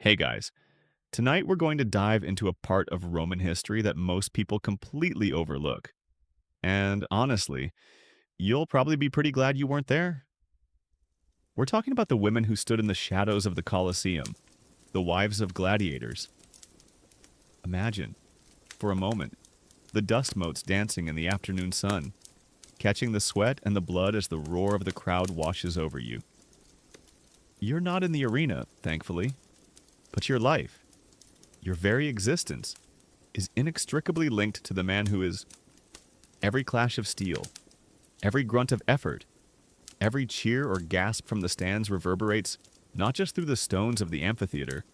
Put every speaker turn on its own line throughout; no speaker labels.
Hey guys, tonight we're going to dive into a part of Roman history that most people completely overlook. And honestly, you'll probably be pretty glad you weren't there. We're talking about the women who stood in the shadows of the Colosseum, the wives of gladiators. Imagine, for a moment, the dust motes dancing in the afternoon sun, catching the sweat and the blood as the roar of the crowd washes over you. You're not in the arena, thankfully, but your life, your very existence, is inextricably linked to the man who is every clash of steel, every grunt of effort, every cheer or gasp from the stands reverberates not just through the stones of the amphitheater,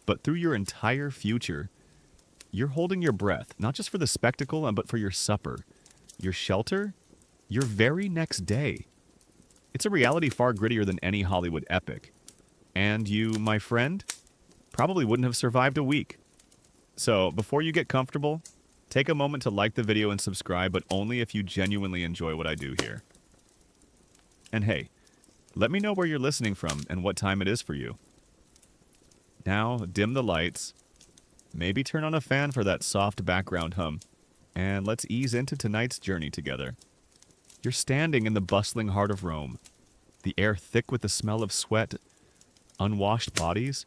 but through your entire future. You're holding your breath, not just for the spectacle, but for your supper, your shelter, your very next day. It's a reality far grittier than any Hollywood epic. And you, my friend, probably wouldn't have survived a week. So, before you get comfortable, take a moment to like the video and subscribe, but only if you genuinely enjoy what I do here. And hey, let me know where you're listening from and what time it is for you. Now, dim the lights, maybe turn on a fan for that soft background hum, and let's ease into tonight's journey together. You're standing in the bustling heart of Rome, the air thick with the smell of sweat, unwashed bodies,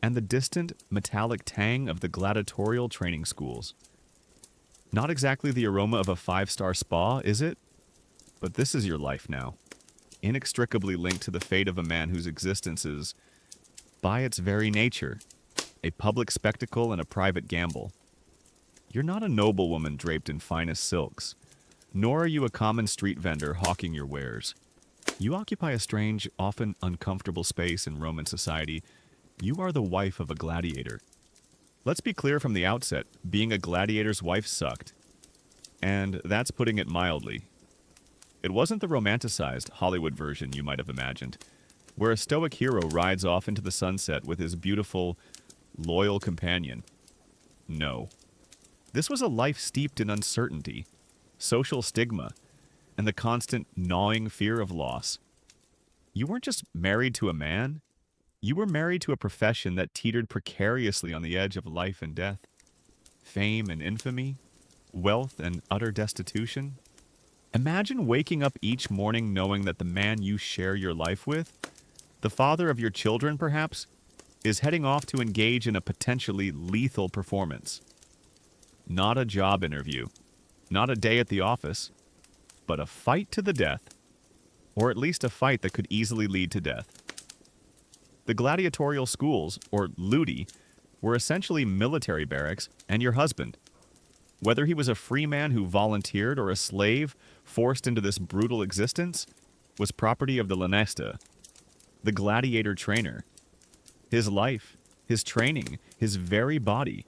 and the distant, metallic tang of the gladiatorial training schools. Not exactly the aroma of a five-star spa, is it? But this is your life now, inextricably linked to the fate of a man whose existence is, by its very nature, a public spectacle and a private gamble. You're not a noblewoman draped in finest silks, nor are you a common street vendor hawking your wares. You occupy a strange, often uncomfortable space in Roman society. You are the wife of a gladiator. Let's be clear from the outset, being a gladiator's wife sucked. And that's putting it mildly. It wasn't the romanticized Hollywood version you might have imagined, where a stoic hero rides off into the sunset with his beautiful, loyal companion. No. This was a life steeped in uncertainty, social stigma, and the constant gnawing fear of loss. You weren't just married to a man, you were married to a profession that teetered precariously on the edge of life and death. Fame and infamy, wealth and utter destitution. Imagine waking up each morning knowing that the man you share your life with, the father of your children perhaps, is heading off to engage in a potentially lethal performance. Not a job interview, not a day at the office, but a fight to the death, or at least a fight that could easily lead to death. The gladiatorial schools, or ludi, were essentially military barracks, and your husband, whether he was a free man who volunteered or a slave forced into this brutal existence, was property of the lanesta, the gladiator trainer. His life, his training, his very body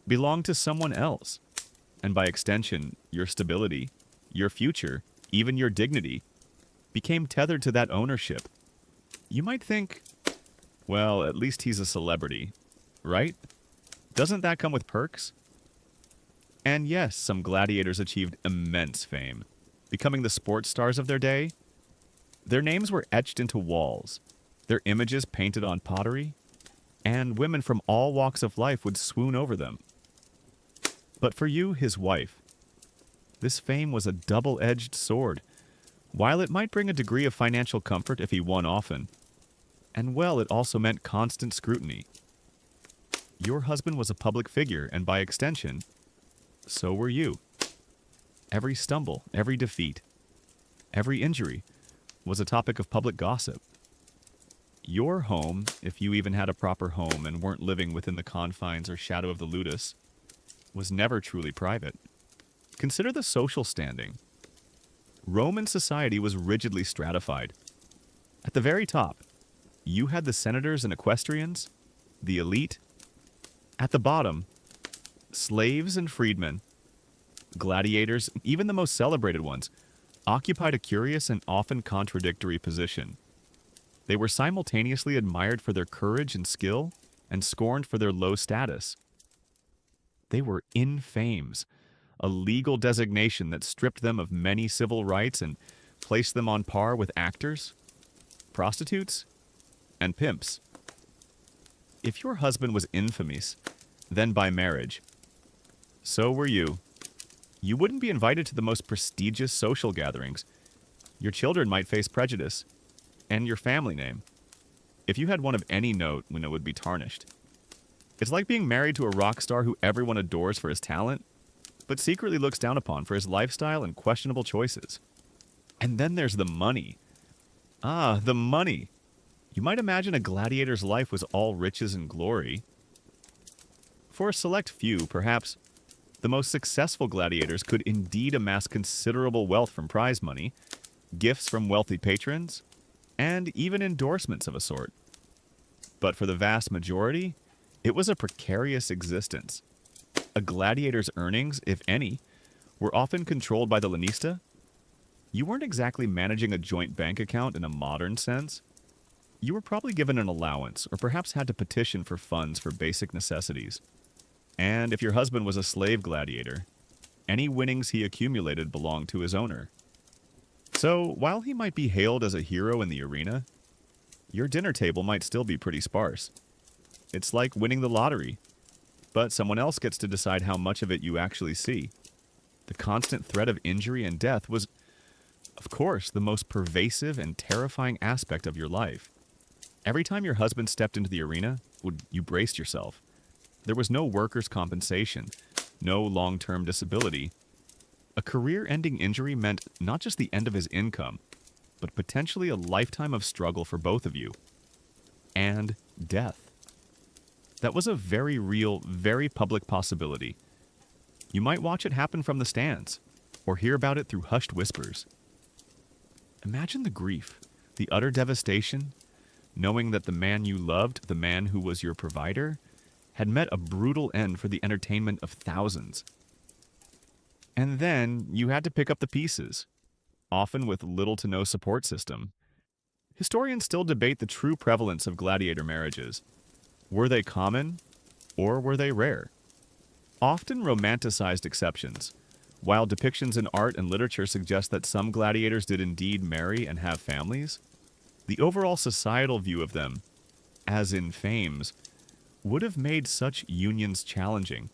belonged to someone else, and by extension, your stability, your future, even your dignity, became tethered to that ownership. You might think, well, at least he's a celebrity, right? Doesn't that come with perks? And yes, some gladiators achieved immense fame, becoming the sports stars of their day. Their names were etched into walls, their images painted on pottery, and women from all walks of life would swoon over them. But for you, his wife, this fame was a double-edged sword. While it might bring a degree of financial comfort if he won often, and well, it also meant constant scrutiny. Your husband was a public figure, and by extension, so were you. Every stumble, every defeat, every injury was a topic of public gossip. Your home, if you even had a proper home and weren't living within the confines or shadow of the ludus, was never truly private. Consider the social standing. Roman society was rigidly stratified. At the very top, you had the senators and equestrians, the elite. At the bottom, slaves and freedmen, gladiators, even the most celebrated ones, occupied a curious and often contradictory position. They were simultaneously admired for their courage and skill and scorned for their low status. They were infames, a legal designation that stripped them of many civil rights and placed them on par with actors, prostitutes, and pimps. if your husband was infamous, then by marriage, so were you. You wouldn't be invited to the most prestigious social gatherings. Your children might face prejudice, and your family name. If you had one of any note, it would be tarnished. It's like being married to a rock star who everyone adores for his talent, but secretly looks down upon for his lifestyle and questionable choices. And then there's the money. Ah, the money. You might imagine a gladiator's life was all riches and glory. For a select few, perhaps, the most successful gladiators could indeed amass considerable wealth from prize money, gifts from wealthy patrons, and even endorsements of a sort. But for the vast majority, it was a precarious existence. A gladiator's earnings, if any, were often controlled by the lanista. You weren't exactly managing a joint bank account in a modern sense. You were probably given an allowance, or perhaps had to petition for funds for basic necessities. And if your husband was a slave gladiator, any winnings he accumulated belonged to his owner. So, while he might be hailed as a hero in the arena, your dinner table might still be pretty sparse. It's like winning the lottery, but someone else gets to decide how much of it you actually see. The constant threat of injury and death was, of course, the most pervasive and terrifying aspect of your life. Every time your husband stepped into the arena, you braced yourself. There was no workers' compensation, no long-term disability. A career-ending injury meant not just the end of his income, but potentially a lifetime of struggle for both of you. And death. That was a very real, very public possibility. You might watch it happen from the stands, or hear about it through hushed whispers. Imagine the grief, the utter devastation, knowing that the man you loved, the man who was your provider, had met a brutal end for the entertainment of thousands. And then you had to pick up the pieces, often with little to no support system. Historians still debate the true prevalence of gladiator marriages. Were they common, or were they rare? Often romanticized exceptions. While depictions in art and literature suggest that some gladiators did indeed marry and have families, the overall societal view of them, as in fames, would have made such unions challenging.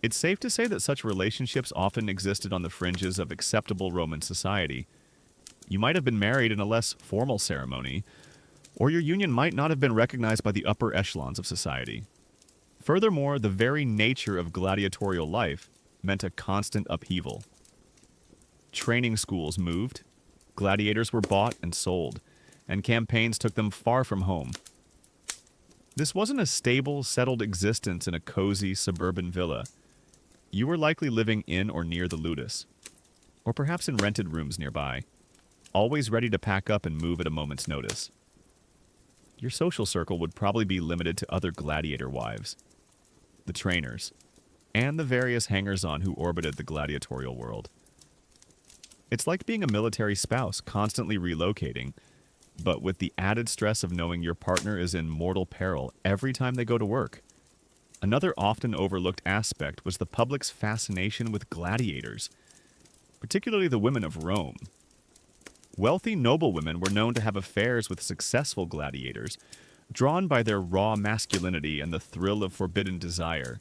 It's safe to say that such relationships often existed on the fringes of acceptable Roman society. You might have been married in a less formal ceremony, or your union might not have been recognized by the upper echelons of society. Furthermore, the very nature of gladiatorial life meant a constant upheaval. Training schools moved, gladiators were bought and sold, and campaigns took them far from home. This wasn't a stable, settled existence in a cozy suburban villa. You were likely living in or near the ludus, or perhaps in rented rooms nearby, always ready to pack up and move at a moment's notice. Your social circle would probably be limited to other gladiator wives, the trainers, and the various hangers-on who orbited the gladiatorial world. It's like being a military spouse, constantly relocating, but with the added stress of knowing your partner is in mortal peril every time they go to work. Another often overlooked aspect was the public's fascination with gladiators, particularly the women of Rome. Wealthy noblewomen were known to have affairs with successful gladiators, drawn by their raw masculinity and the thrill of forbidden desire.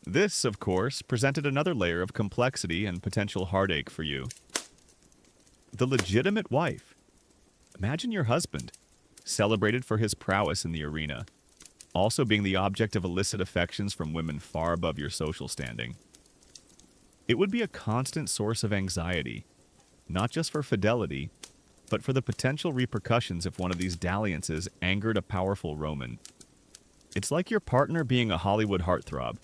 This, of course, presented another layer of complexity and potential heartache for you. The legitimate wife. Imagine your husband, celebrated for his prowess in the arena, also being the object of illicit affections from women far above your social standing. It would be a constant source of anxiety, not just for fidelity, but for the potential repercussions if one of these dalliances angered a powerful Roman. It's like your partner being a Hollywood heartthrob,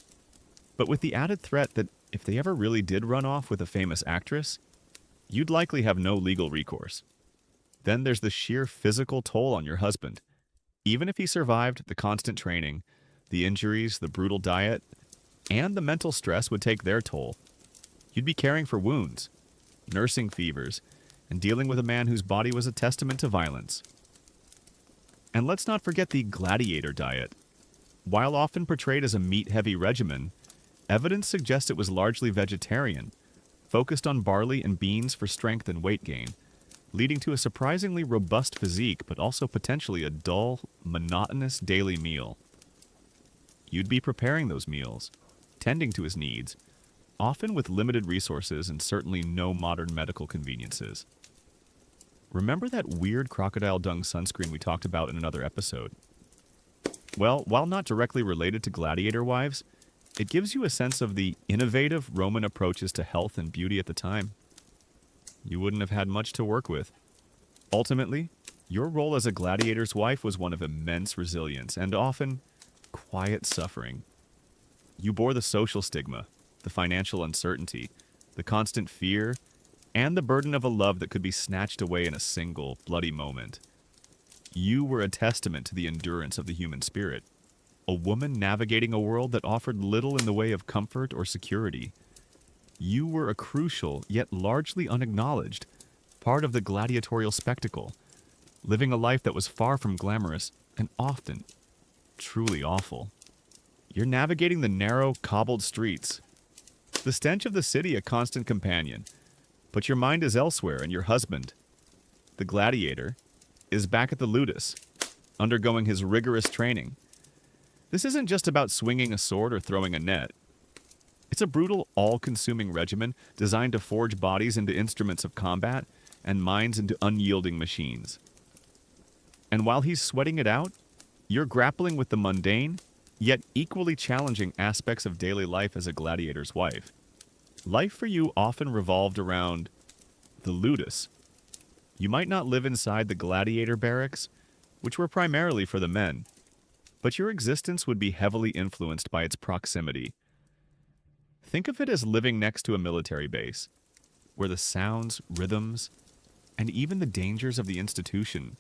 but with the added threat that if they ever really did run off with a famous actress, you'd likely have no legal recourse. Then there's the sheer physical toll on your husband. Even if he survived the constant training, the injuries, the brutal diet, and the mental stress would take their toll. You'd be caring for wounds, nursing fevers, and dealing with a man whose body was a testament to violence. And let's not forget the gladiator diet. While often portrayed as a meat-heavy regimen, evidence suggests it was largely vegetarian, focused on barley and beans for strength and weight gain. leading to a surprisingly robust physique, but also potentially a dull, monotonous daily meal. You'd be preparing those meals, tending to his needs, often with limited resources and certainly no modern medical conveniences. Remember that weird crocodile dung sunscreen we talked about in another episode? Well, while not directly related to gladiator wives, it gives you a sense of the innovative Roman approaches to health and beauty at the time. You wouldn't have had much to work with. Ultimately, your role as a gladiator's wife was one of immense resilience and often quiet suffering. You bore the social stigma, the financial uncertainty, the constant fear, and the burden of a love that could be snatched away in a single, bloody moment. You were a testament to the endurance of the human spirit, a woman navigating a world that offered little in the way of comfort or security. You were a crucial, yet largely unacknowledged, part of the gladiatorial spectacle, living a life that was far from glamorous and often truly awful. You're navigating the narrow, cobbled streets, the stench of the city a constant companion, but your mind is elsewhere, and your husband, the gladiator, is back at the ludus, undergoing his rigorous training. This isn't just about swinging a sword or throwing a net. It's a brutal, all-consuming regimen designed to forge bodies into instruments of combat and minds into unyielding machines. And while he's sweating it out, you're grappling with the mundane, yet equally challenging aspects of daily life as a gladiator's wife. Life for you often revolved around the ludus. You might not live inside the gladiator barracks, which were primarily for the men, but your existence would be heavily influenced by its proximity. Think of it as living next to a military base, where the sounds, rhythms, and even the dangers of the institution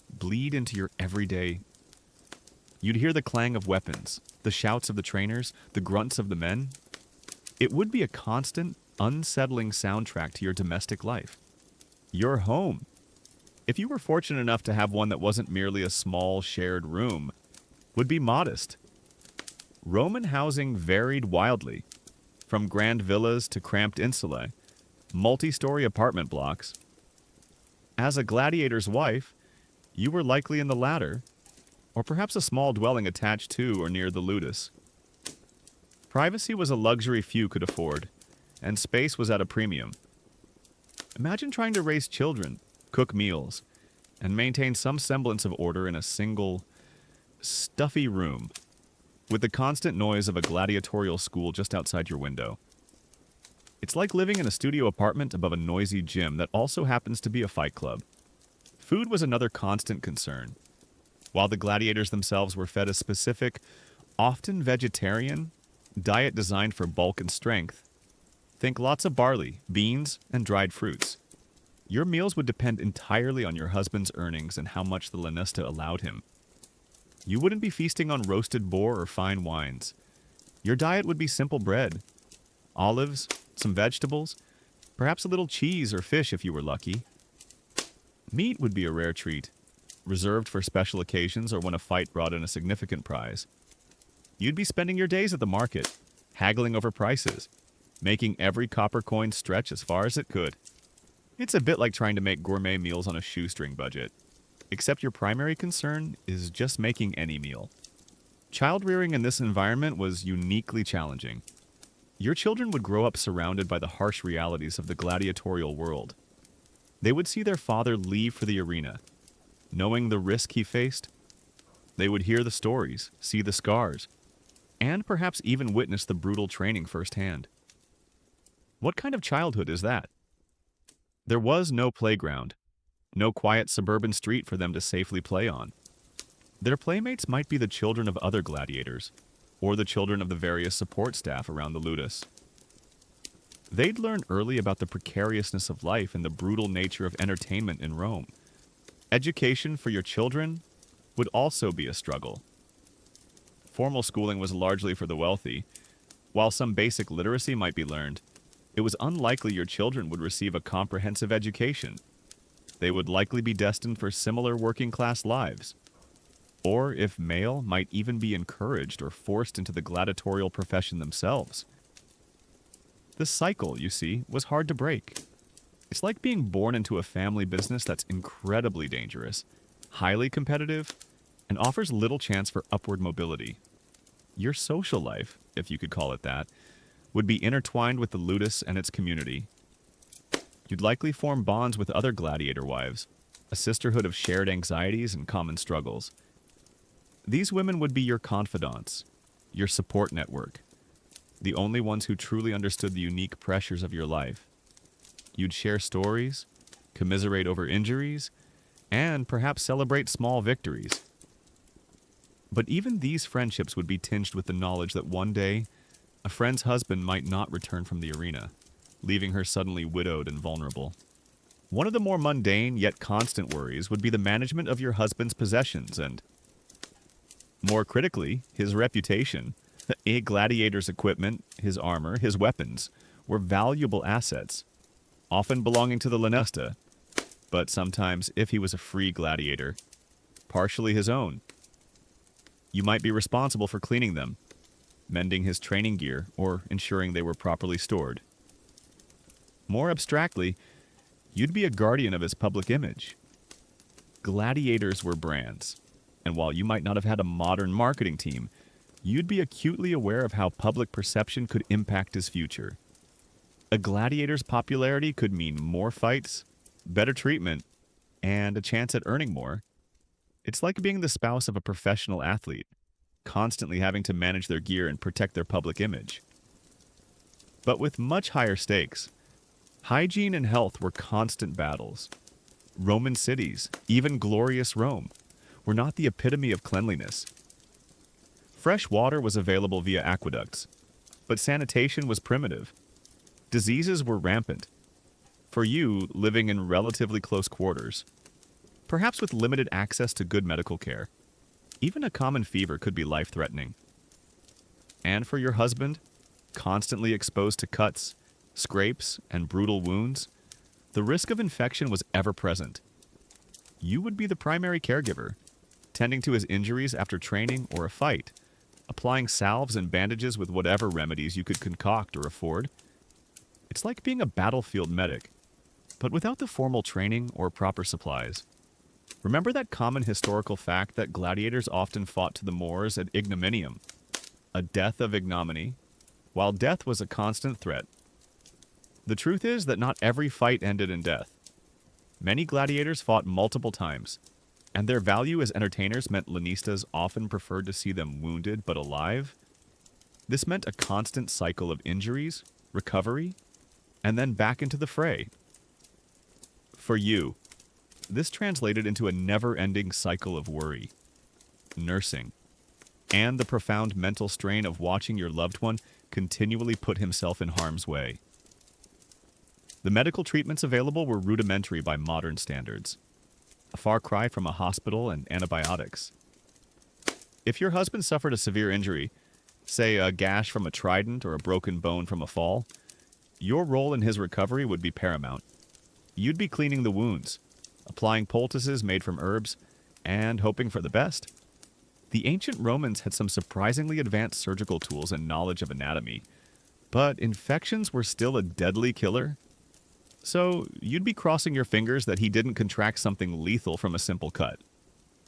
bleed into your everyday. You'd hear the clang of weapons, the shouts of the trainers, the grunts of the men. It would be a constant, unsettling soundtrack to your domestic life. Your home, if you were fortunate enough to have one that wasn't merely a small shared room, would be modest. Roman housing varied wildly, from grand villas to cramped insulae, multi-story apartment blocks. As a gladiator's wife, you were likely in the latter, or perhaps a small dwelling attached to or near the ludus. Privacy was a luxury few could afford, and space was at a premium. Imagine trying to raise children, cook meals, and maintain some semblance of order in a single, stuffy room, with the constant noise of a gladiatorial school just outside your window. It's like living in a studio apartment above a noisy gym that also happens to be a fight club. Food was another constant concern. While the gladiators themselves were fed a specific, often vegetarian, diet designed for bulk and strength, think lots of barley, beans, and dried fruits. Your meals would depend entirely on your husband's earnings and how much the lanista allowed him. You wouldn't be feasting on roasted boar or fine wines. Your diet would be simple bread, olives, some vegetables, perhaps a little cheese or fish if you were lucky. Meat would be a rare treat, reserved for special occasions or when a fight brought in a significant prize. You'd be spending your days at the market, haggling over prices, making every copper coin stretch as far as it could. It's a bit like trying to make gourmet meals on a shoestring budget, except your primary concern is just making any meal. Child rearing in this environment was uniquely challenging. Your children would grow up surrounded by the harsh realities of the gladiatorial world. They would see their father leave for the arena, knowing the risk he faced. They would hear the stories, see the scars, and perhaps even witness the brutal training firsthand. What kind of childhood is that? There was no playground, no quiet suburban street for them to safely play on. Their playmates might be the children of other gladiators, or the children of the various support staff around the ludus. They'd learn early about the precariousness of life and the brutal nature of entertainment in Rome. Education for your children would also be a struggle. Formal schooling was largely for the wealthy. While some basic literacy might be learned, it was unlikely your children would receive a comprehensive education. They would likely be destined for similar working-class lives. Or, if male, might even be encouraged or forced into the gladiatorial profession themselves. This cycle, you see, was hard to break. It's like being born into a family business that's incredibly dangerous, highly competitive, and offers little chance for upward mobility. Your social life, if you could call it that, would be intertwined with the ludus and its community. You'd likely form bonds with other gladiator wives, a sisterhood of shared anxieties and common struggles. These women would be your confidants, your support network, the only ones who truly understood the unique pressures of your life. You'd share stories, commiserate over injuries, and perhaps celebrate small victories. But even these friendships would be tinged with the knowledge that one day, a friend's husband might not return from the arena, leaving her suddenly widowed and vulnerable. One of the more mundane yet constant worries would be the management of your husband's possessions and, more critically, his reputation. A gladiator's equipment, his armor, his weapons were valuable assets, often belonging to the Lanesta, but sometimes, if he was a free gladiator, partially his own. You might be responsible for cleaning them, mending his training gear, or ensuring they were properly stored. More abstractly, you'd be a guardian of his public image. Gladiators were brands, and while you might not have had a modern marketing team, you'd be acutely aware of how public perception could impact his future. A gladiator's popularity could mean more fights, better treatment, and a chance at earning more. It's like being the spouse of a professional athlete, constantly having to manage their gear and protect their public image. But with much higher stakes, hygiene and health were constant battles. Roman cities, even glorious Rome, were not the epitome of cleanliness. Fresh water was available via aqueducts, but sanitation was primitive. Diseases were rampant. For you, living in relatively close quarters, perhaps with limited access to good medical care, even a common fever could be life-threatening. And for your husband, constantly exposed to cuts, scrapes, and brutal wounds, the risk of infection was ever present. You would be the primary caregiver, tending to his injuries after training or a fight, applying salves and bandages with whatever remedies you could concoct or afford. It's like being a battlefield medic, but without the formal training or proper supplies. Remember that common historical fact that gladiators often fought to the Moors at ignominium, a death of ignominy, while death was a constant threat. The truth is that not every fight ended in death. Many gladiators fought multiple times, and their value as entertainers meant Lanistas often preferred to see them wounded but alive. This meant a constant cycle of injuries, recovery, and then back into the fray. For you, this translated into a never-ending cycle of worry, nursing, and the profound mental strain of watching your loved one continually put himself in harm's way. The medical treatments available were rudimentary by modern standards, a far cry from a hospital and antibiotics. If your husband suffered a severe injury, say a gash from a trident or a broken bone from a fall, your role in his recovery would be paramount. You'd be cleaning the wounds, applying poultices made from herbs, and hoping for the best. The ancient Romans had some surprisingly advanced surgical tools and knowledge of anatomy, but infections were still a deadly killer. So you'd be crossing your fingers that he didn't contract something lethal from a simple cut.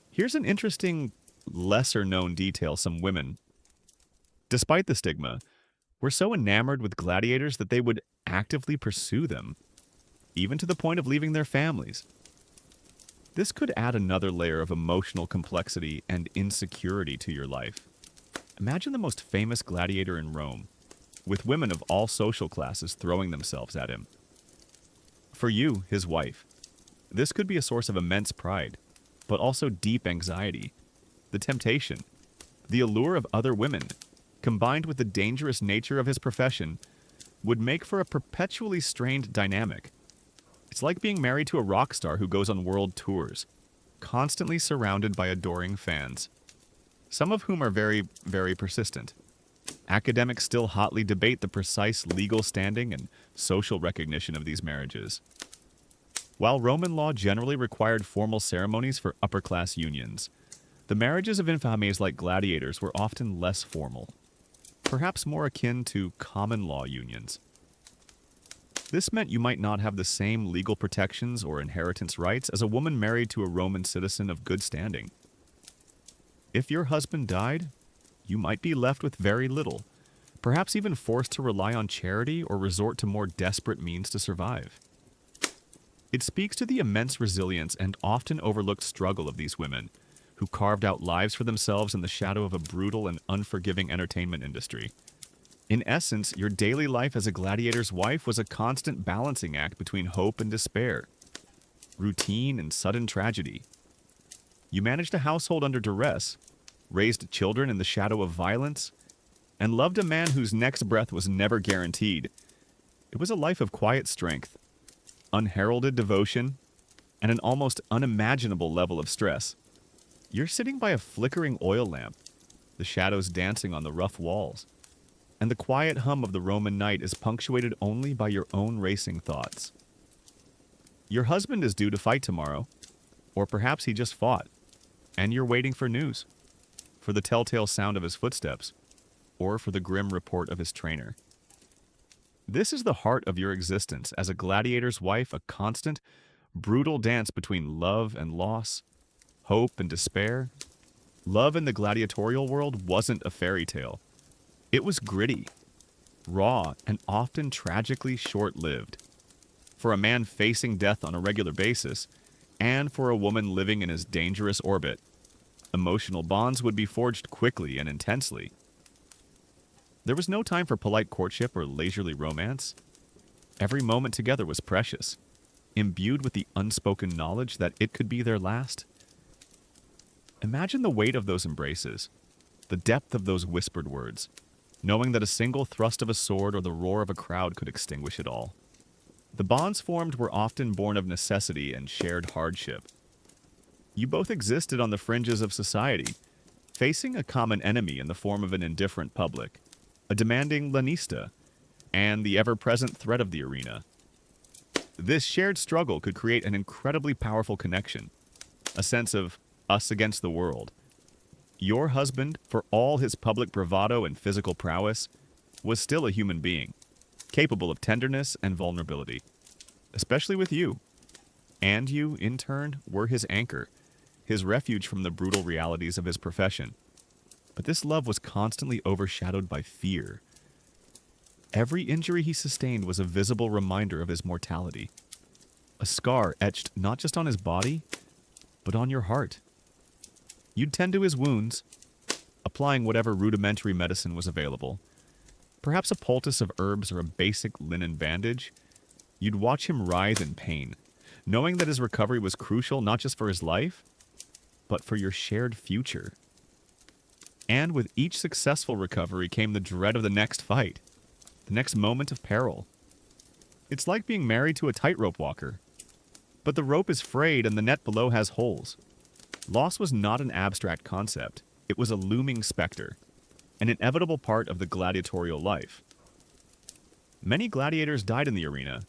Here's an interesting, lesser-known detail some women, despite the stigma, were so enamored with gladiators that they would actively pursue them, even to the point of leaving their families. This could add another layer of emotional complexity and insecurity to your life. Imagine the most famous gladiator in Rome, with women of all social classes throwing themselves at him. For you, his wife, this could be a source of immense pride, but also deep anxiety. The temptation, the allure of other women, combined with the dangerous nature of his profession, would make for a perpetually strained dynamic. It's like being married to a rock star who goes on world tours, constantly surrounded by adoring fans, some of whom are very, very persistent. Academics still hotly debate the precise legal standing and social recognition of these marriages. While Roman law generally required formal ceremonies for upper-class unions, the marriages of infames like gladiators were often less formal, perhaps more akin to common law unions. This meant you might not have the same legal protections or inheritance rights as a woman married to a Roman citizen of good standing. If your husband died, you might be left with very little, perhaps even forced to rely on charity or resort to more desperate means to survive. It speaks to the immense resilience and often overlooked struggle of these women, who carved out lives for themselves in the shadow of a brutal and unforgiving entertainment industry. In essence, your daily life as a gladiator's wife was a constant balancing act between hope and despair, routine and sudden tragedy. You managed a household under duress, raised children in the shadow of violence, and loved a man whose next breath was never guaranteed. It was a life of quiet strength, unheralded devotion, and an almost unimaginable level of stress. You're sitting by a flickering oil lamp, the shadows dancing on the rough walls, and the quiet hum of the Roman night is punctuated only by your own racing thoughts. Your husband is due to fight tomorrow, or perhaps he just fought, and you're waiting for news, for the telltale sound of his footsteps, or for the grim report of his trainer. This is the heart of your existence as a gladiator's wife, a constant, brutal dance between love and loss, hope and despair. Love in the gladiatorial world wasn't a fairy tale. It was gritty, raw, and often tragically short-lived. For a man facing death on a regular basis, and for a woman living in his dangerous orbit, emotional bonds would be forged quickly and intensely. There was no time for polite courtship or leisurely romance. Every moment together was precious, imbued with the unspoken knowledge that it could be their last. Imagine the weight of those embraces, the depth of those whispered words, knowing that a single thrust of a sword or the roar of a crowd could extinguish it all. The bonds formed were often born of necessity and shared hardship. You both existed on the fringes of society, facing a common enemy in the form of an indifferent public, a demanding lanista, and the ever-present threat of the arena. This shared struggle could create an incredibly powerful connection, a sense of us against the world. Your husband, for all his public bravado and physical prowess, was still a human being, capable of tenderness and vulnerability, especially with you. And you, in turn, were his anchor, his refuge from the brutal realities of his profession. But this love was constantly overshadowed by fear. Every injury he sustained was a visible reminder of his mortality, a scar etched not just on his body, but on your heart. You'd tend to his wounds, applying whatever rudimentary medicine was available, perhaps a poultice of herbs or a basic linen bandage. You'd watch him writhe in pain, knowing that his recovery was crucial not just for his life, but for your shared future. And with each successful recovery came the dread of the next fight, the next moment of peril. It's like being married to a tightrope walker, but the rope is frayed and the net below has holes. Loss was not an abstract concept. It was a looming specter, an inevitable part of the gladiatorial life. Many gladiators died in the arena.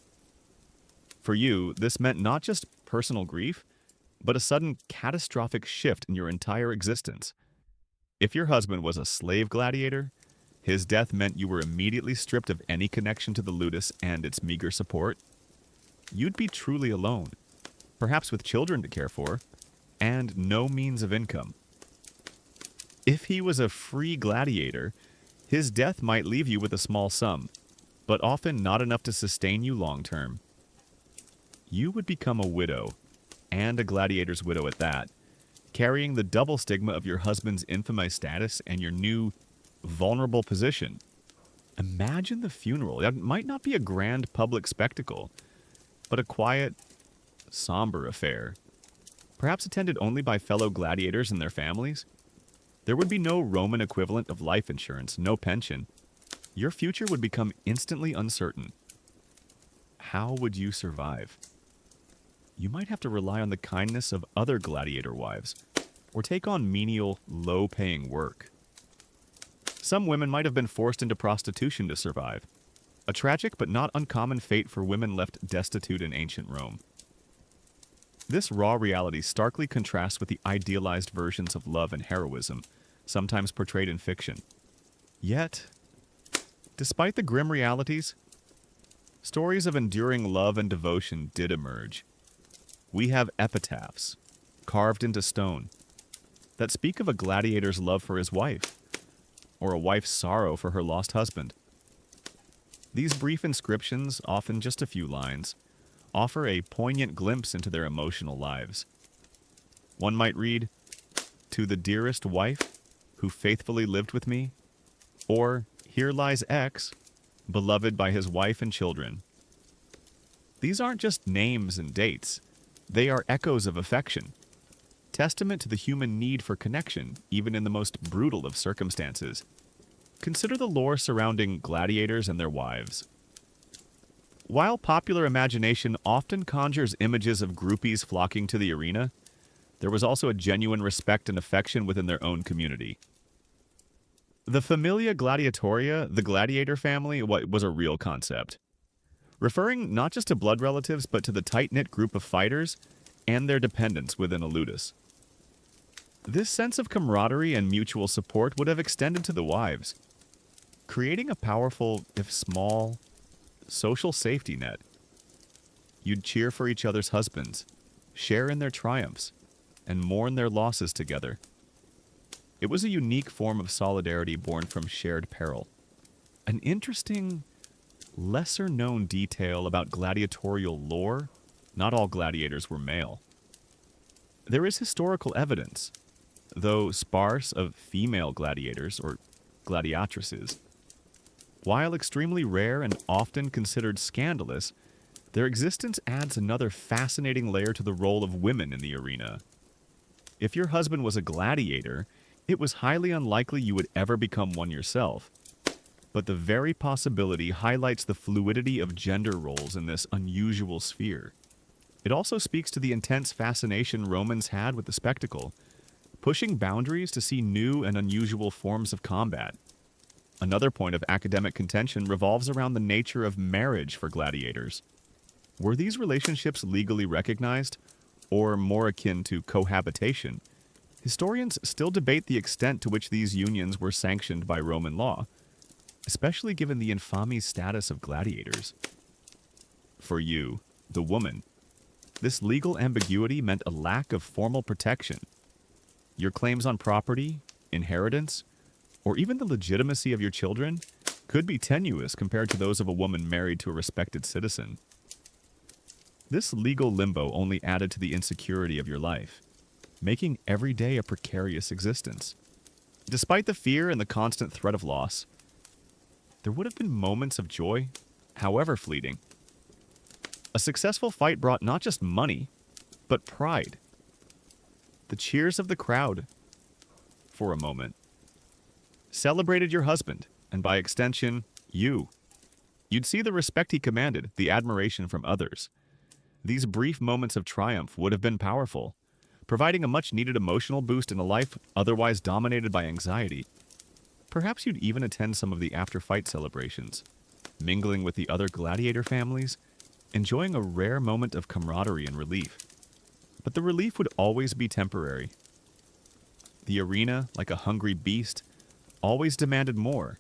For you, this meant not just personal grief, but a sudden catastrophic shift in your entire existence. If your husband was a slave gladiator, his death meant you were immediately stripped of any connection to the ludus and its meager support. You'd be truly alone, perhaps with children to care for, and no means of income. If he was a free gladiator, his death might leave you with a small sum, but often not enough to sustain you long term. You would become a widow, and a gladiator's widow at that, carrying the double stigma of your husband's infamous status and your new, vulnerable position. Imagine the funeral. It might not be a grand public spectacle, but a quiet, somber affair, perhaps attended only by fellow gladiators and their families. There would be no Roman equivalent of life insurance, no pension. Your future would become instantly uncertain. How would you survive? You might have to rely on the kindness of other gladiator wives, or take on menial, low-paying work. Some women might have been forced into prostitution to survive, a tragic but not uncommon fate for women left destitute in ancient Rome. This raw reality starkly contrasts with the idealized versions of love and heroism, sometimes portrayed in fiction. Yet, despite the grim realities, stories of enduring love and devotion did emerge. We have epitaphs, carved into stone, that speak of a gladiator's love for his wife, or a wife's sorrow for her lost husband. These brief inscriptions, often just a few lines, offer a poignant glimpse into their emotional lives. One might read, "To the dearest wife, who faithfully lived with me," or "Here lies X, beloved by his wife and children." These aren't just names and dates. They are echoes of affection, testament to the human need for connection, even in the most brutal of circumstances. Consider the lore surrounding gladiators and their wives. While popular imagination often conjures images of groupies flocking to the arena, there was also a genuine respect and affection within their own community. The Familia Gladiatoria, the gladiator family, was a real concept, referring not just to blood relatives, but to the tight-knit group of fighters and their dependents within a ludus. This sense of camaraderie and mutual support would have extended to the wives, creating a powerful, if small, social safety net. You'd cheer for each other's husbands, share in their triumphs, and mourn their losses together. It was a unique form of solidarity born from shared peril. An interesting, lesser-known detail about gladiatorial lore: not all gladiators were male. There is historical evidence, though sparse, of female gladiators, or gladiatresses. While extremely rare and often considered scandalous, their existence adds another fascinating layer to the role of women in the arena. If your husband was a gladiator, it was highly unlikely you would ever become one yourself. But the very possibility highlights the fluidity of gender roles in this unusual sphere. It also speaks to the intense fascination Romans had with the spectacle, pushing boundaries to see new and unusual forms of combat. Another point of academic contention revolves around the nature of marriage for gladiators. Were these relationships legally recognized, or more akin to cohabitation? Historians still debate the extent to which these unions were sanctioned by Roman law, especially given the infamous status of gladiators. For you, the woman, this legal ambiguity meant a lack of formal protection. Your claims on property, inheritance, or even the legitimacy of your children could be tenuous compared to those of a woman married to a respected citizen. This legal limbo only added to the insecurity of your life, making every day a precarious existence. Despite the fear and the constant threat of loss, there would have been moments of joy, however fleeting. A successful fight brought not just money, but pride. The cheers of the crowd, for a moment, celebrated your husband, and by extension, you. You'd see the respect he commanded, the admiration from others. These brief moments of triumph would have been powerful, providing a much-needed emotional boost in a life otherwise dominated by anxiety. Perhaps you'd even attend some of the after-fight celebrations, mingling with the other gladiator families, enjoying a rare moment of camaraderie and relief. But the relief would always be temporary. The arena, like a hungry beast, always demanded more.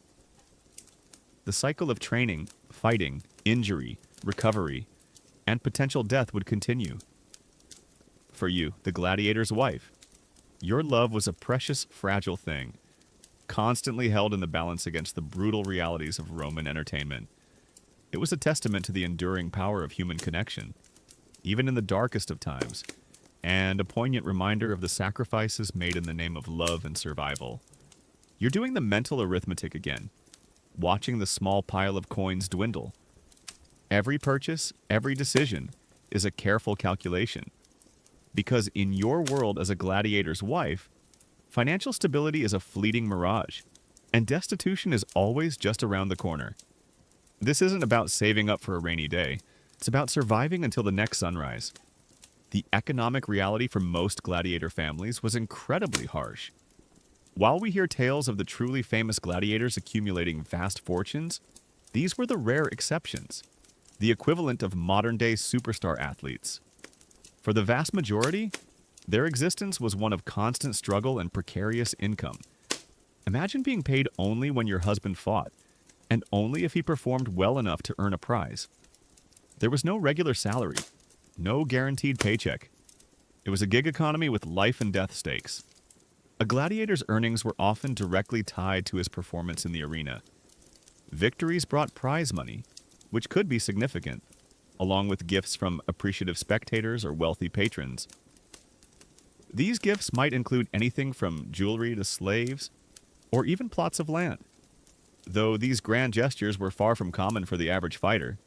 The cycle of training, fighting, injury, recovery, and potential death would continue. For you, the gladiator's wife, your love was a precious, fragile thing, constantly held in the balance against the brutal realities of Roman entertainment. It was a testament to the enduring power of human connection, even in the darkest of times, and a poignant reminder of the sacrifices made in the name of love and survival. You're doing the mental arithmetic again, watching the small pile of coins dwindle. Every purchase, every decision, is a careful calculation. Because in your world as a gladiator's wife, financial stability is a fleeting mirage, and destitution is always just around the corner. This isn't about saving up for a rainy day. It's about surviving until the next sunrise. The economic reality for most gladiator families was incredibly harsh. While we hear tales of the truly famous gladiators accumulating vast fortunes, these were the rare exceptions, the equivalent of modern-day superstar athletes. For the vast majority, their existence was one of constant struggle and precarious income. Imagine being paid only when your husband fought, and only if he performed well enough to earn a prize. There was no regular salary, no guaranteed paycheck. It was a gig economy with life and death stakes. A gladiator's earnings were often directly tied to his performance in the arena. Victories brought prize money, which could be significant, along with gifts from appreciative spectators or wealthy patrons. These gifts might include anything from jewelry to slaves, or even plots of land, though these grand gestures were far from common for the average fighter.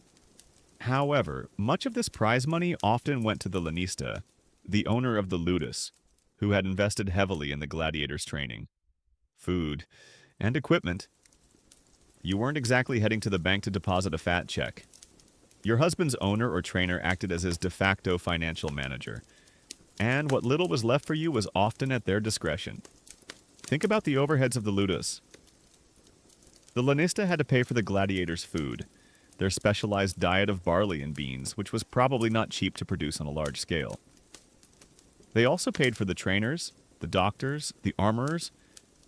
However, much of this prize money often went to the lanista, the owner of the ludus, who had invested heavily in the gladiator's training, food, and equipment. You weren't exactly heading to the bank to deposit a fat check. Your husband's owner or trainer acted as his de facto financial manager, and what little was left for you was often at their discretion. Think about the overheads of the ludus. The lanista had to pay for the gladiators' food, their specialized diet of barley and beans, which was probably not cheap to produce on a large scale. They also paid for the trainers, the doctors, the armorers,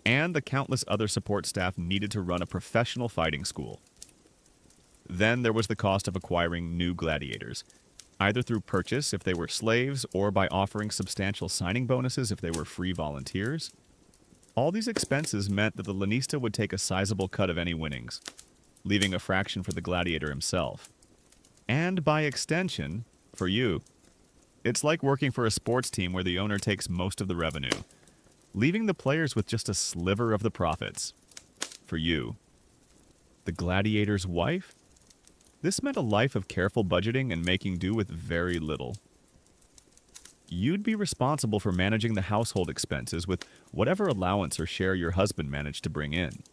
and the countless other support staff needed to run a professional fighting school. Then there was the cost of acquiring new gladiators, either through purchase if they were slaves or by offering substantial signing bonuses if they were free volunteers. All these expenses meant that the lanista would take a sizable cut of any winnings, leaving a fraction for the gladiator himself. And by extension, for you. It's like working for a sports team where the owner takes most of the revenue, leaving the players with just a sliver of the profits. For you. The gladiator's wife? This meant a life of careful budgeting and making do with very little. You'd be responsible for managing the household expenses with whatever allowance or share your husband managed to bring in.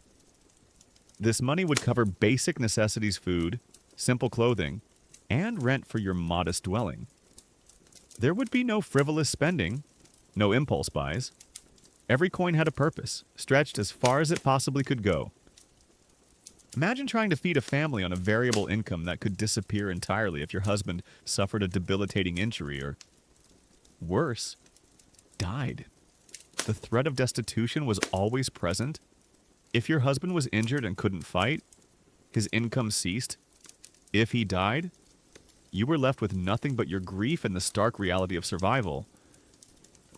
This money would cover basic necessities, food, simple clothing, and rent for your modest dwelling. There would be no frivolous spending, no impulse buys. Every coin had a purpose, stretched as far as it possibly could go. Imagine trying to feed a family on a variable income that could disappear entirely if your husband suffered a debilitating injury or, worse, died. The threat of destitution was always present. If your husband was injured and couldn't fight, his income ceased. If he died, you were left with nothing but your grief and the stark reality of survival.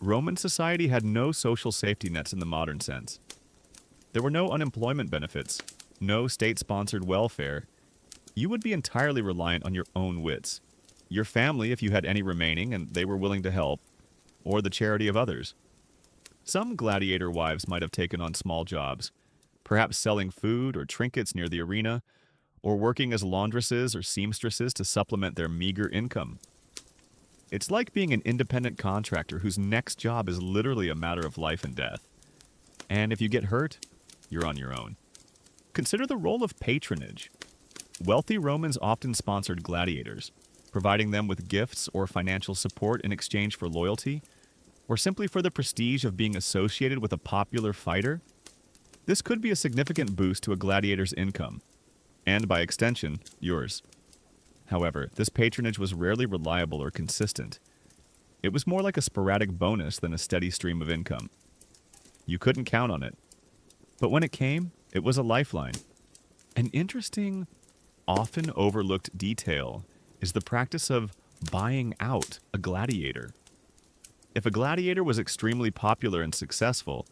Roman society had no social safety nets in the modern sense. There were no unemployment benefits, no state-sponsored welfare. You would be entirely reliant on your own wits, your family if you had any remaining and they were willing to help, or the charity of others. Some gladiator wives might have taken on small jobs, perhaps selling food or trinkets near the arena, or working as laundresses or seamstresses to supplement their meager income. It's like being an independent contractor whose next job is literally a matter of life and death. And if you get hurt, you're on your own. Consider the role of patronage. Wealthy Romans often sponsored gladiators, providing them with gifts or financial support in exchange for loyalty, or simply for the prestige of being associated with a popular fighter. This could be a significant boost to a gladiator's income, and by extension, yours. However, this patronage was rarely reliable or consistent. It was more like a sporadic bonus than a steady stream of income. You couldn't count on it. But when it came, it was a lifeline. An interesting, often overlooked detail is the practice of buying out a gladiator. If a gladiator was extremely popular and successful,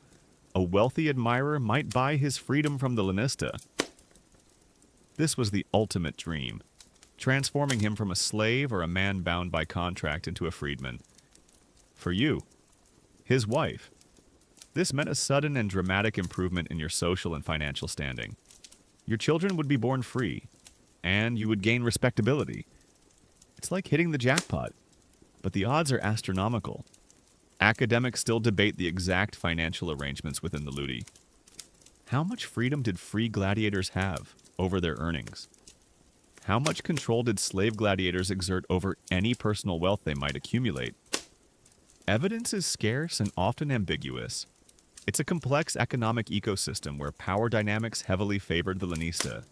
a wealthy admirer might buy his freedom from the lanista. This was the ultimate dream, transforming him from a slave or a man bound by contract into a freedman. For you, his wife, this meant a sudden and dramatic improvement in your social and financial standing. Your children would be born free, and you would gain respectability. It's like hitting the jackpot, but the odds are astronomical. Academics still debate the exact financial arrangements within the ludi. How much freedom did free gladiators have over their earnings? How much control did slave gladiators exert over any personal wealth they might accumulate? Evidence is scarce and often ambiguous. It's a complex economic ecosystem where power dynamics heavily favored the lanista.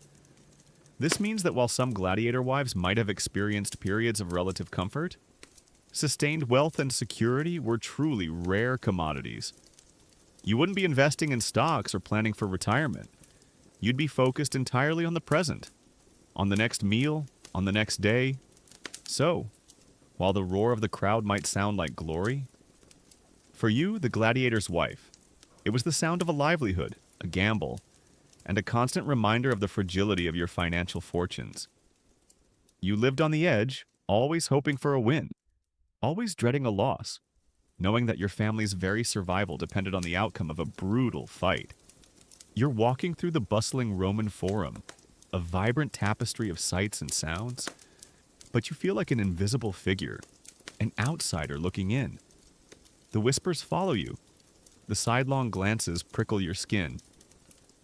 This means that while some gladiator wives might have experienced periods of relative comfort, sustained wealth and security were truly rare commodities. You wouldn't be investing in stocks or planning for retirement. You'd be focused entirely on the present, on the next meal, on the next day, So, while the roar of the crowd might sound like glory, for you, the gladiator's wife, it was the sound of a livelihood, a gamble, and a constant reminder of the fragility of your financial fortunes. You lived on the edge, always hoping for a win, always dreading a loss, knowing that your family's very survival depended on the outcome of a brutal fight. You're walking through the bustling Roman Forum, a vibrant tapestry of sights and sounds, but you feel like an invisible figure, an outsider looking in. The whispers follow you. The sidelong glances prickle your skin.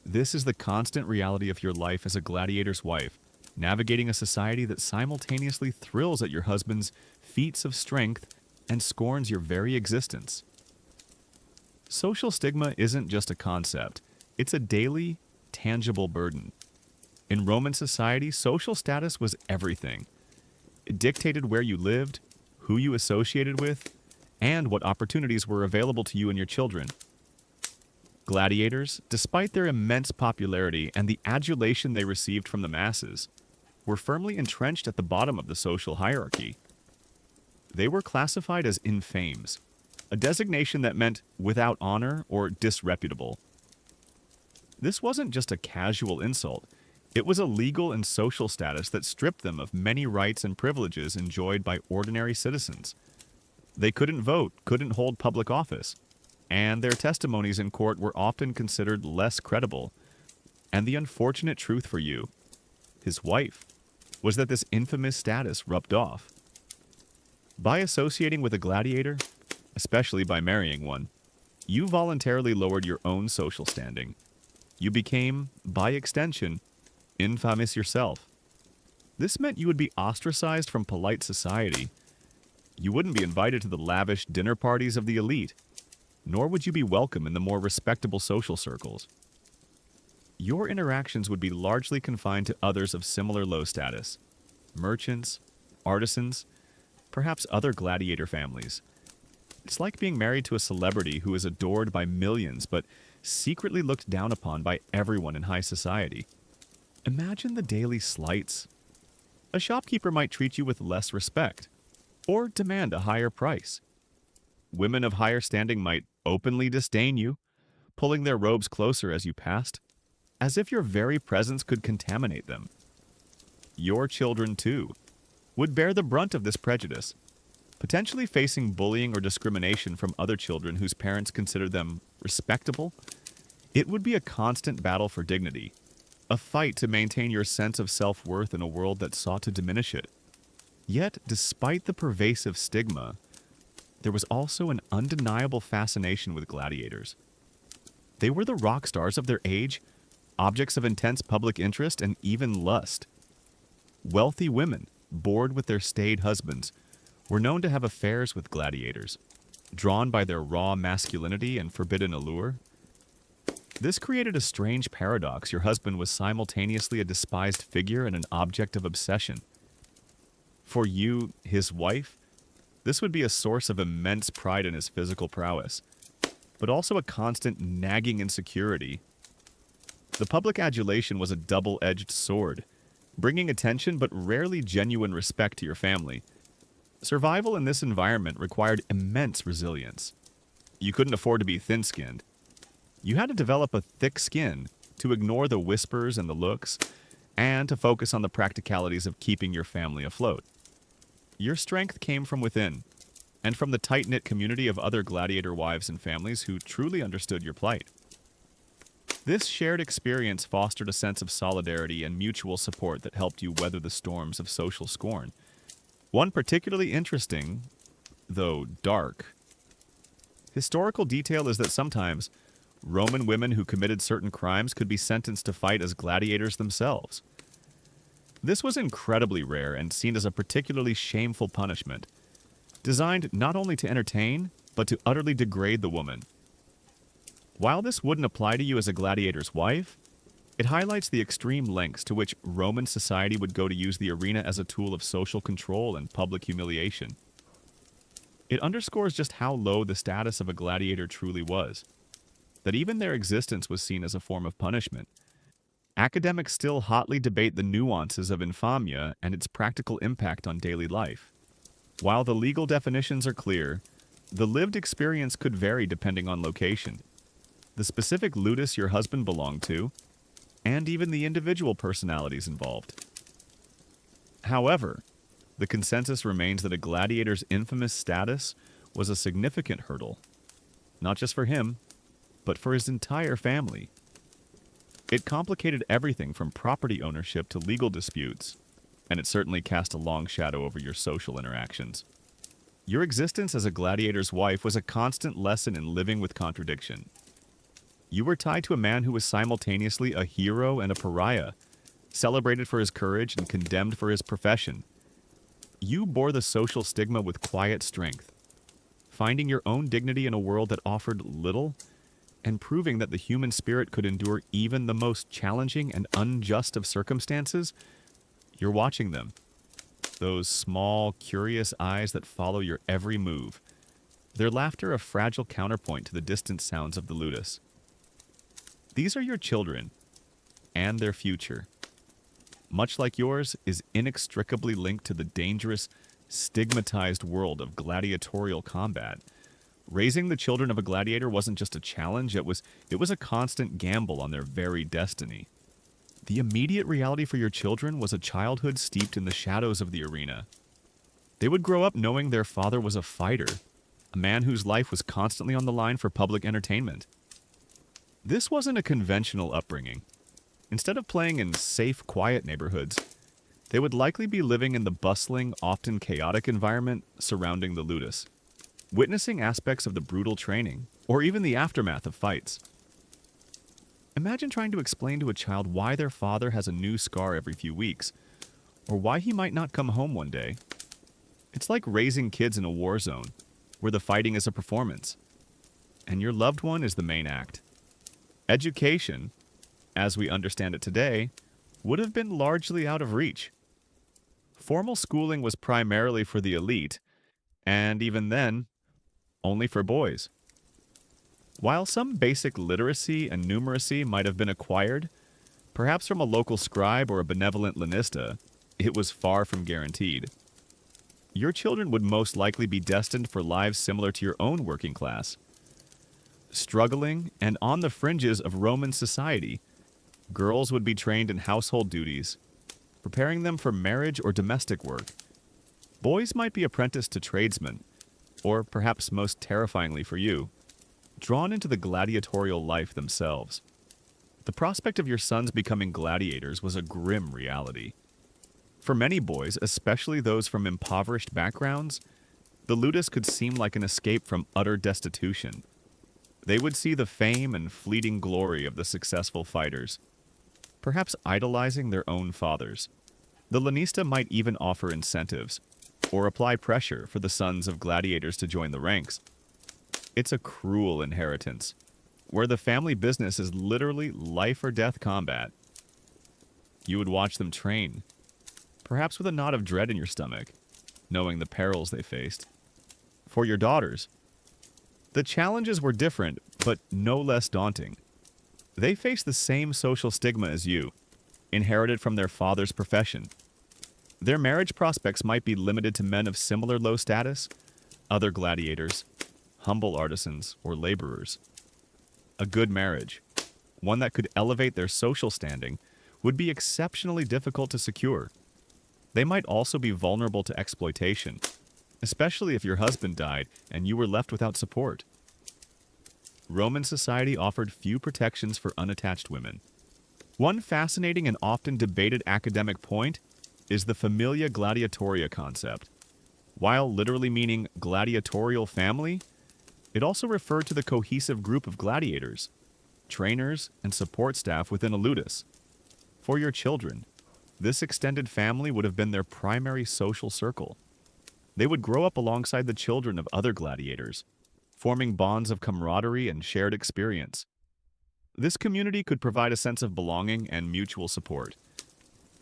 This is the constant reality of your life as a gladiator's wife, navigating a society that simultaneously thrills at your husband's feats of strength and scorns your very existence. Social stigma isn't just a concept, it's a daily, tangible burden. In Roman society, social status was everything. It dictated where you lived, who you associated with, and what opportunities were available to you and your children. Gladiators, despite their immense popularity and the adulation they received from the masses, were firmly entrenched at the bottom of the social hierarchy. They were classified as infames, a designation that meant without honor or disreputable. This wasn't just a casual insult, it was a legal and social status that stripped them of many rights and privileges enjoyed by ordinary citizens. They couldn't vote, couldn't hold public office, and their testimonies in court were often considered less credible. And the unfortunate truth for you, his wife, was that this infamous status rubbed off. By associating with a gladiator, especially by marrying one, you voluntarily lowered your own social standing. You became, by extension, infamous yourself. This meant you would be ostracized from polite society. You wouldn't be invited to the lavish dinner parties of the elite, nor would you be welcome in the more respectable social circles. Your interactions would be largely confined to others of similar low status, merchants, artisans, perhaps other gladiator families. It's like being married to a celebrity who is adored by millions but secretly looked down upon by everyone in high society. Imagine the daily slights. A shopkeeper might treat you with less respect, or demand a higher price. Women of higher standing might openly disdain you, pulling their robes closer as you passed, as if your very presence could contaminate them. Your children, too, would bear the brunt of this prejudice, potentially facing bullying or discrimination from other children whose parents considered them respectable. It would be a constant battle for dignity, a fight to maintain your sense of self-worth in a world that sought to diminish it. Yet, despite the pervasive stigma, there was also an undeniable fascination with gladiators. They were the rock stars of their age, objects of intense public interest and even lust. Wealthy women, bored with their staid husbands, were known to have affairs with gladiators, drawn by their raw masculinity and forbidden allure. This created a strange paradox. Your husband was simultaneously a despised figure and an object of obsession. For you, his wife, this would be a source of immense pride in his physical prowess, but also a constant nagging insecurity. The public adulation was a double-edged sword, bringing attention but rarely genuine respect to your family. Survival in this environment required immense resilience. You couldn't afford to be thin-skinned. You had to develop a thick skin to ignore the whispers and the looks, and to focus on the practicalities of keeping your family afloat. Your strength came from within, and from the tight-knit community of other gladiator wives and families who truly understood your plight. This shared experience fostered a sense of solidarity and mutual support that helped you weather the storms of social scorn. One particularly interesting, though dark, historical detail is that sometimes Roman women who committed certain crimes could be sentenced to fight as gladiators themselves. This was incredibly rare and seen as a particularly shameful punishment, designed not only to entertain, but to utterly degrade the woman. While this wouldn't apply to you as a gladiator's wife, it highlights the extreme lengths to which Roman society would go to use the arena as a tool of social control and public humiliation. It underscores just how low the status of a gladiator truly was, that even their existence was seen as a form of punishment. Academics still hotly debate the nuances of infamia and its practical impact on daily life. While the legal definitions are clear, the lived experience could vary depending on location, the specific ludus your husband belonged to, and even the individual personalities involved. However, the consensus remains that a gladiator's infamous status was a significant hurdle, not just for him, but for his entire family. It complicated everything from property ownership to legal disputes, and it certainly cast a long shadow over your social interactions. Your existence as a gladiator's wife was a constant lesson in living with contradiction. You were tied to a man who was simultaneously a hero and a pariah, celebrated for his courage and condemned for his profession. You bore the social stigma with quiet strength, finding your own dignity in a world that offered little, and proving that the human spirit could endure even the most challenging and unjust of circumstances. You're watching them. Those small, curious eyes that follow your every move. Their laughter a fragile counterpoint to the distant sounds of the ludus. These are your children, and their future, much like yours, is inextricably linked to the dangerous, stigmatized world of gladiatorial combat. Raising the children of a gladiator wasn't just a challenge, it was a constant gamble on their very destiny. The immediate reality for your children was a childhood steeped in the shadows of the arena. They would grow up knowing their father was a fighter, a man whose life was constantly on the line for public entertainment. This wasn't a conventional upbringing. Instead of playing in safe, quiet neighborhoods, they would likely be living in the bustling, often chaotic environment surrounding the ludus, witnessing aspects of the brutal training, or even the aftermath of fights. Imagine trying to explain to a child why their father has a new scar every few weeks, or why he might not come home one day. It's like raising kids in a war zone, where the fighting is a performance, and your loved one is the main act. Education, as we understand it today, would have been largely out of reach. Formal schooling was primarily for the elite, and even then, only for boys. While some basic literacy and numeracy might have been acquired, perhaps from a local scribe or a benevolent lanista, it was far from guaranteed. Your children would most likely be destined for lives similar to your own working class. Struggling and on the fringes of Roman society, girls would be trained in household duties, preparing them for marriage or domestic work. Boys might be apprenticed to tradesmen, or perhaps most terrifyingly for you, drawn into the gladiatorial life themselves. The prospect of your sons becoming gladiators was a grim reality. For many boys, especially those from impoverished backgrounds, the ludus could seem like an escape from utter destitution. They would see the fame and fleeting glory of the successful fighters, perhaps idolizing their own fathers. The lanista might even offer incentives, or apply pressure for the sons of gladiators to join the ranks. It's a cruel inheritance, where the family business is literally life or death combat. You would watch them train, perhaps with a knot of dread in your stomach, knowing the perils they faced. For your daughters, the challenges were different, but no less daunting. They faced the same social stigma as you, inherited from their father's profession. Their marriage prospects might be limited to men of similar low status, other gladiators, humble artisans, or laborers. A good marriage, one that could elevate their social standing, would be exceptionally difficult to secure. They might also be vulnerable to exploitation, especially if your husband died and you were left without support. Roman society offered few protections for unattached women. One fascinating and often debated academic point is the familia gladiatoria concept. While literally meaning gladiatorial family, it also referred to the cohesive group of gladiators, trainers, and support staff within a ludus. For your children, this extended family would have been their primary social circle. They would grow up alongside the children of other gladiators, forming bonds of camaraderie and shared experience. This community could provide a sense of belonging and mutual support,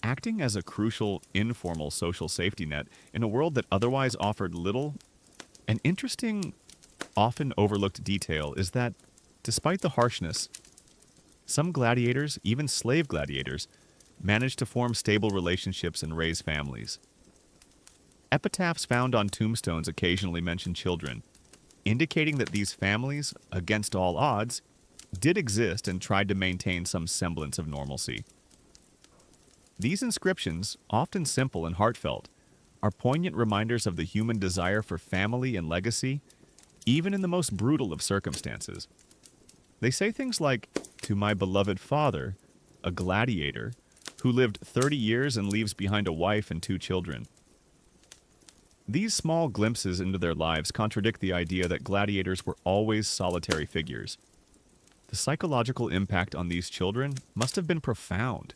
acting as a crucial, informal social safety net in a world that otherwise offered little. An interesting, often overlooked detail is that, despite the harshness, Some gladiators, even slave gladiators, managed to form stable relationships and raise families. Epitaphs found on tombstones occasionally mention children, indicating that these families, against all odds, did exist and tried to maintain some semblance of normalcy. These inscriptions, often simple and heartfelt, are poignant reminders of the human desire for family and legacy, even in the most brutal of circumstances. They say things like, "To my beloved father, a gladiator, who lived 30 years and leaves behind a wife and 2 children." These small glimpses into their lives contradict the idea that gladiators were always solitary figures. The psychological impact on these children must have been profound.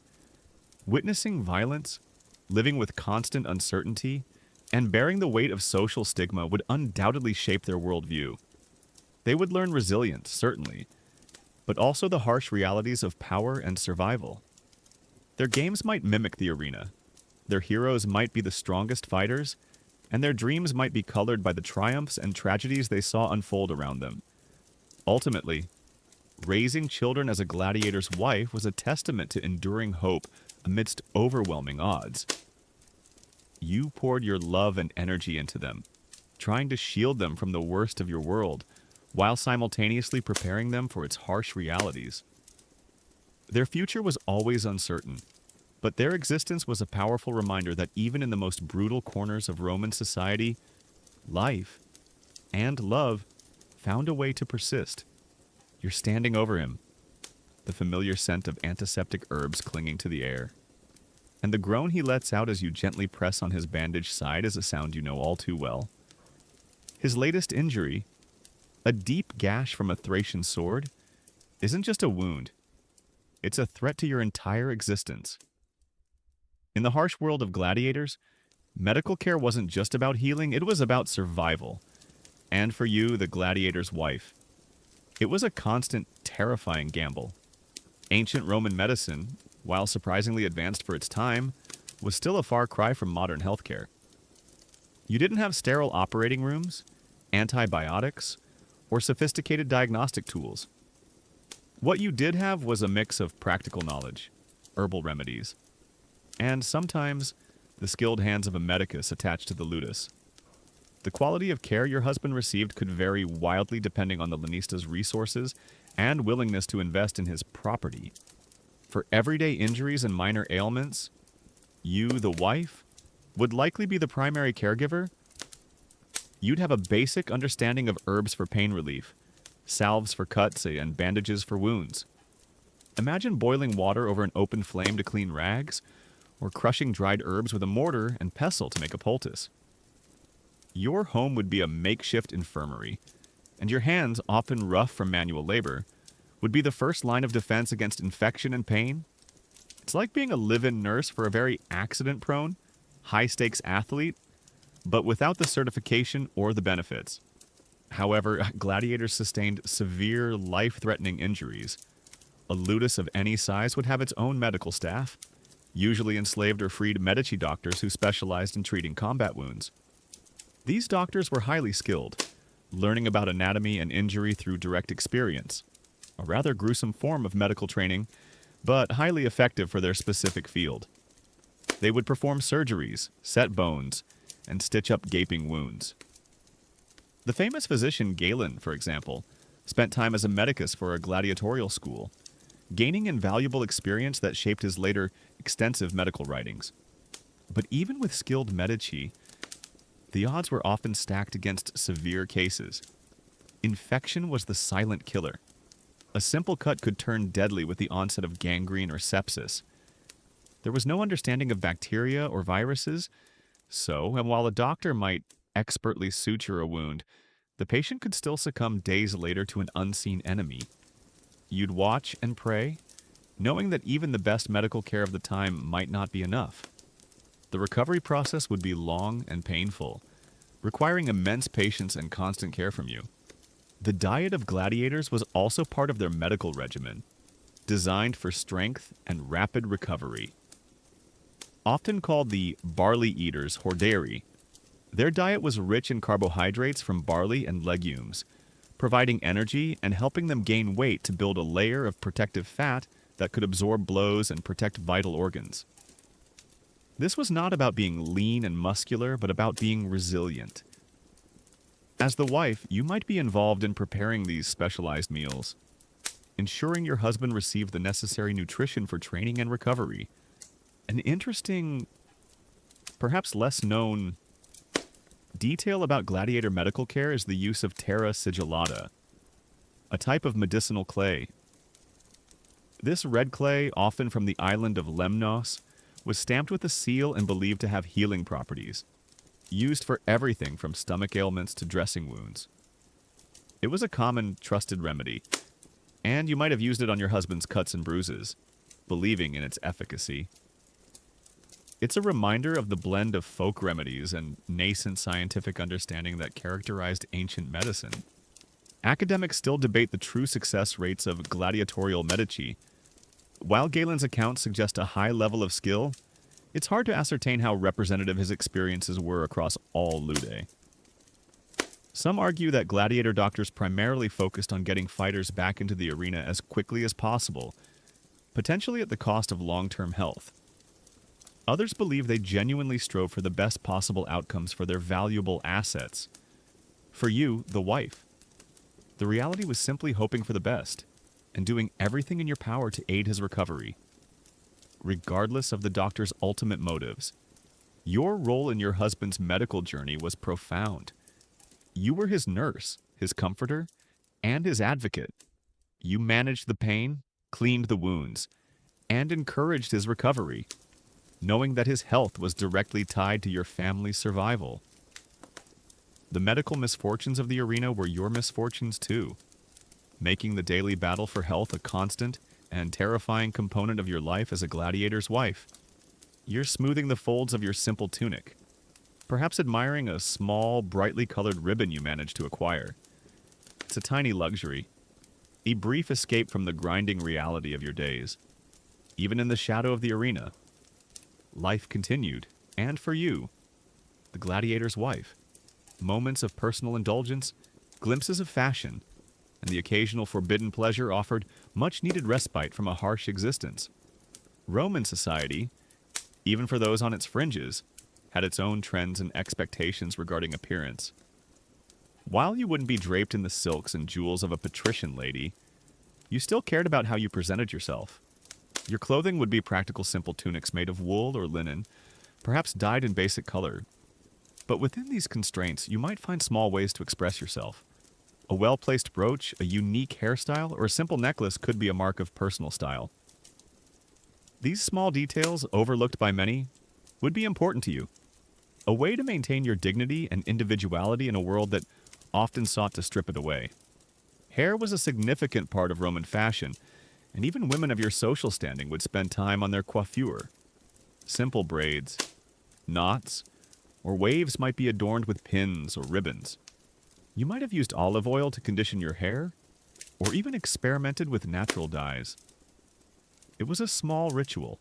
Witnessing violence, living with constant uncertainty, and bearing the weight of social stigma would undoubtedly shape their worldview. They would learn resilience, certainly, but also the harsh realities of power and survival. Their games might mimic the arena. Their heroes might be the strongest fighters, and their dreams might be colored by the triumphs and tragedies they saw unfold around them. Ultimately, raising children as a gladiator's wife was a testament to enduring hope amidst overwhelming odds. You poured your love and energy into them, trying to shield them from the worst of your world, while simultaneously preparing them for its harsh realities. Their future was always uncertain, but their existence was a powerful reminder that even in the most brutal corners of Roman society, life and love found a way to persist. You're standing over him, the familiar scent of antiseptic herbs clinging to the air. And the groan he lets out as you gently press on his bandaged side is a sound you know all too well. His latest injury, a deep gash from a Thracian sword, isn't just a wound. It's a threat to your entire existence. In the harsh world of gladiators, medical care wasn't just about healing, it was about survival. And for you, the gladiator's wife, it was a constant, terrifying gamble. Ancient Roman medicine, while surprisingly advanced for its time, was still a far cry from modern healthcare. You didn't have sterile operating rooms, antibiotics, or sophisticated diagnostic tools. What you did have was a mix of practical knowledge, herbal remedies, and sometimes the skilled hands of a medicus attached to the ludus. The quality of care your husband received could vary wildly depending on the Lanista's resources and willingness to invest in his property. For everyday injuries and minor ailments, you, the wife, would likely be the primary caregiver. You'd have a basic understanding of herbs for pain relief, salves for cuts, and bandages for wounds. Imagine boiling water over an open flame to clean rags, or crushing dried herbs with a mortar and pestle to make a poultice. Your home would be a makeshift infirmary, and your hands, often rough from manual labor, would be the first line of defense against infection and pain. It's like being a live-in nurse for a very accident-prone, high-stakes athlete, but without the certification or the benefits. However, gladiators sustained severe, life-threatening injuries. A ludus of any size would have its own medical staff, usually enslaved or freed Medici doctors who specialized in treating combat wounds. These doctors were highly skilled, learning about anatomy and injury through direct experience, a rather gruesome form of medical training, but highly effective for their specific field. They would perform surgeries, set bones, and stitch up gaping wounds. The famous physician Galen, for example, spent time as a medicus for a gladiatorial school, gaining invaluable experience that shaped his later extensive medical writings. But even with skilled Medici, the odds were often stacked against severe cases. Infection was the silent killer. A simple cut could turn deadly with the onset of gangrene or sepsis. There was no understanding of bacteria or viruses, so, and while a doctor might expertly suture a wound, the patient could still succumb days later to an unseen enemy. You'd watch and pray, knowing that even the best medical care of the time might not be enough. The recovery process would be long and painful, requiring immense patience and constant care from you. The diet of gladiators was also part of their medical regimen, designed for strength and rapid recovery. Often called the barley eaters hordeari, their diet was rich in carbohydrates from barley and legumes, providing energy and helping them gain weight to build a layer of protective fat that could absorb blows and protect vital organs. This was not about being lean and muscular, but about being resilient. As the wife, you might be involved in preparing these specialized meals, ensuring your husband received the necessary nutrition for training and recovery. An interesting, perhaps less known detail about gladiator medical care is the use of terra sigillata, a type of medicinal clay. This red clay, often from the island of Lemnos, was stamped with a seal and believed to have healing properties, used for everything from stomach ailments to dressing wounds. It was a common, trusted remedy, and you might have used it on your husband's cuts and bruises, believing in its efficacy. It's a reminder of the blend of folk remedies and nascent scientific understanding that characterized ancient medicine. Academics still debate the true success rates of gladiatorial medici. While Galen's accounts suggest a high level of skill, it's hard to ascertain how representative his experiences were across all Ludae. Some argue that gladiator doctors primarily focused on getting fighters back into the arena as quickly as possible, potentially at the cost of long-term health. Others believe they genuinely strove for the best possible outcomes for their valuable assets. For you, the wife, the reality was simply hoping for the best and doing everything in your power to aid his recovery. Regardless of the doctor's ultimate motives, your role in your husband's medical journey was profound. You were his nurse, his comforter, and his advocate. You managed the pain, cleaned the wounds, and encouraged his recovery, knowing that his health was directly tied to your family's survival. The medical misfortunes of the arena were your misfortunes too, making the daily battle for health a constant and terrifying component of your life as a gladiator's wife. You're smoothing the folds of your simple tunic, perhaps admiring a small, brightly colored ribbon you managed to acquire. It's a tiny luxury, a brief escape from the grinding reality of your days. Even in the shadow of the arena, life continued, and for you, the gladiator's wife. Moments of personal indulgence, glimpses of fashion, and the occasional forbidden pleasure offered much-needed respite from a harsh existence. Roman society, even for those on its fringes, had its own trends and expectations regarding appearance. While you wouldn't be draped in the silks and jewels of a patrician lady, you still cared about how you presented yourself. Your clothing would be practical simple tunics made of wool or linen, perhaps dyed in basic color. But within these constraints, you might find small ways to express yourself. A well-placed brooch, a unique hairstyle, or a simple necklace could be a mark of personal style. These small details, overlooked by many, would be important to you. A way to maintain your dignity and individuality in a world that often sought to strip it away. Hair was a significant part of Roman fashion, and even women of your social standing would spend time on their coiffure. Simple braids, knots, or waves might be adorned with pins or ribbons. You might have used olive oil to condition your hair, or even experimented with natural dyes. It was a small ritual,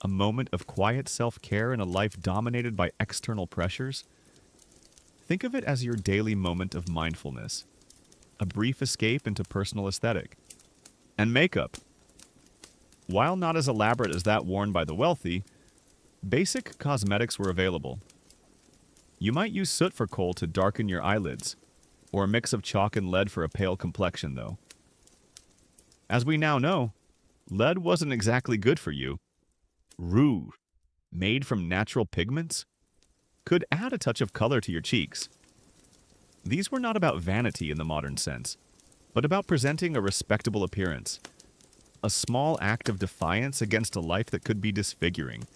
a moment of quiet self-care in a life dominated by external pressures. Think of it as your daily moment of mindfulness, a brief escape into personal aesthetic. And makeup. While not as elaborate as that worn by the wealthy, basic cosmetics were available. You might use soot for kohl to darken your eyelids, or a mix of chalk and lead for a pale complexion, though. As we now know, lead wasn't exactly good for you. Rouge, made from natural pigments, could add a touch of color to your cheeks. These were not about vanity in the modern sense, but about presenting a respectable appearance. A small act of defiance against a life that could be disfiguring.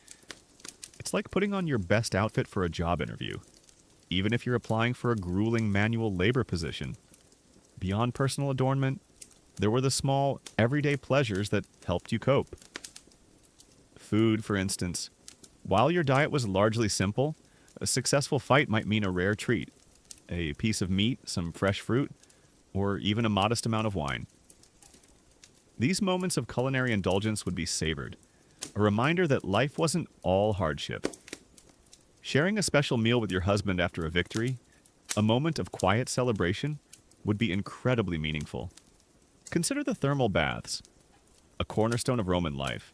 It's like putting on your best outfit for a job interview, even if you're applying for a grueling manual labor position. Beyond personal adornment, there were the small, everyday pleasures that helped you cope. Food, for instance. While your diet was largely simple, a successful fight might mean a rare treat. A piece of meat, some fresh fruit, or even a modest amount of wine. These moments of culinary indulgence would be savored, a reminder that life wasn't all hardship. Sharing a special meal with your husband after a victory, a moment of quiet celebration, would be incredibly meaningful. Consider the thermal baths, a cornerstone of Roman life.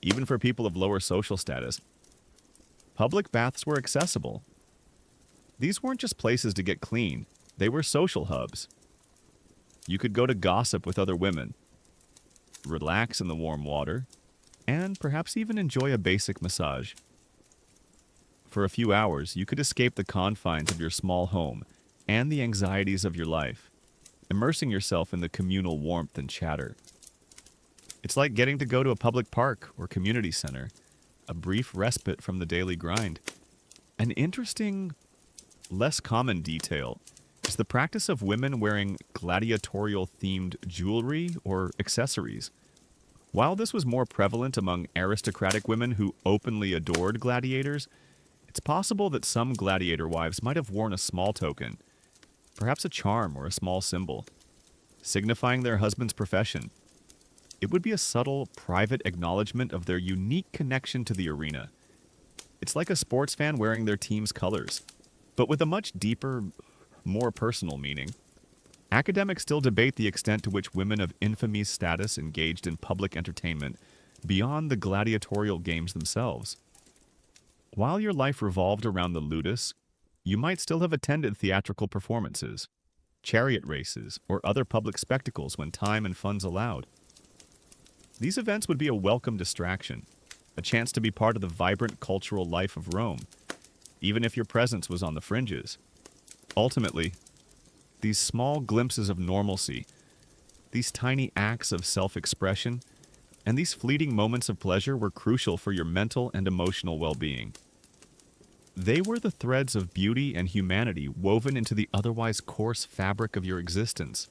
Even for people of lower social status, public baths were accessible. These weren't just places to get clean, they were social hubs. You could go to gossip with other women, relax in the warm water, and perhaps even enjoy a basic massage. For a few hours, you could escape the confines of your small home and the anxieties of your life, immersing yourself in the communal warmth and chatter. It's like getting to go to a public park or community center, a brief respite from the daily grind. An interesting, less common detail is the practice of women wearing gladiatorial-themed jewelry or accessories. While this was more prevalent among aristocratic women who openly adored gladiators, it's possible that some gladiator wives might have worn a small token, perhaps a charm or a small symbol, signifying their husband's profession. It would be a subtle, private acknowledgement of their unique connection to the arena. It's like a sports fan wearing their team's colors, but with a much deeper, more personal meaning. Academics still debate the extent to which women of infamous status engaged in public entertainment beyond the gladiatorial games themselves. While your life revolved around the ludus, you might still have attended theatrical performances, chariot races, or other public spectacles when time and funds allowed. These events would be a welcome distraction, a chance to be part of the vibrant cultural life of Rome, even if your presence was on the fringes. Ultimately, these small glimpses of normalcy, these tiny acts of self-expression, and these fleeting moments of pleasure were crucial for your mental and emotional well-being. They were the threads of beauty and humanity woven into the otherwise coarse fabric of your existence,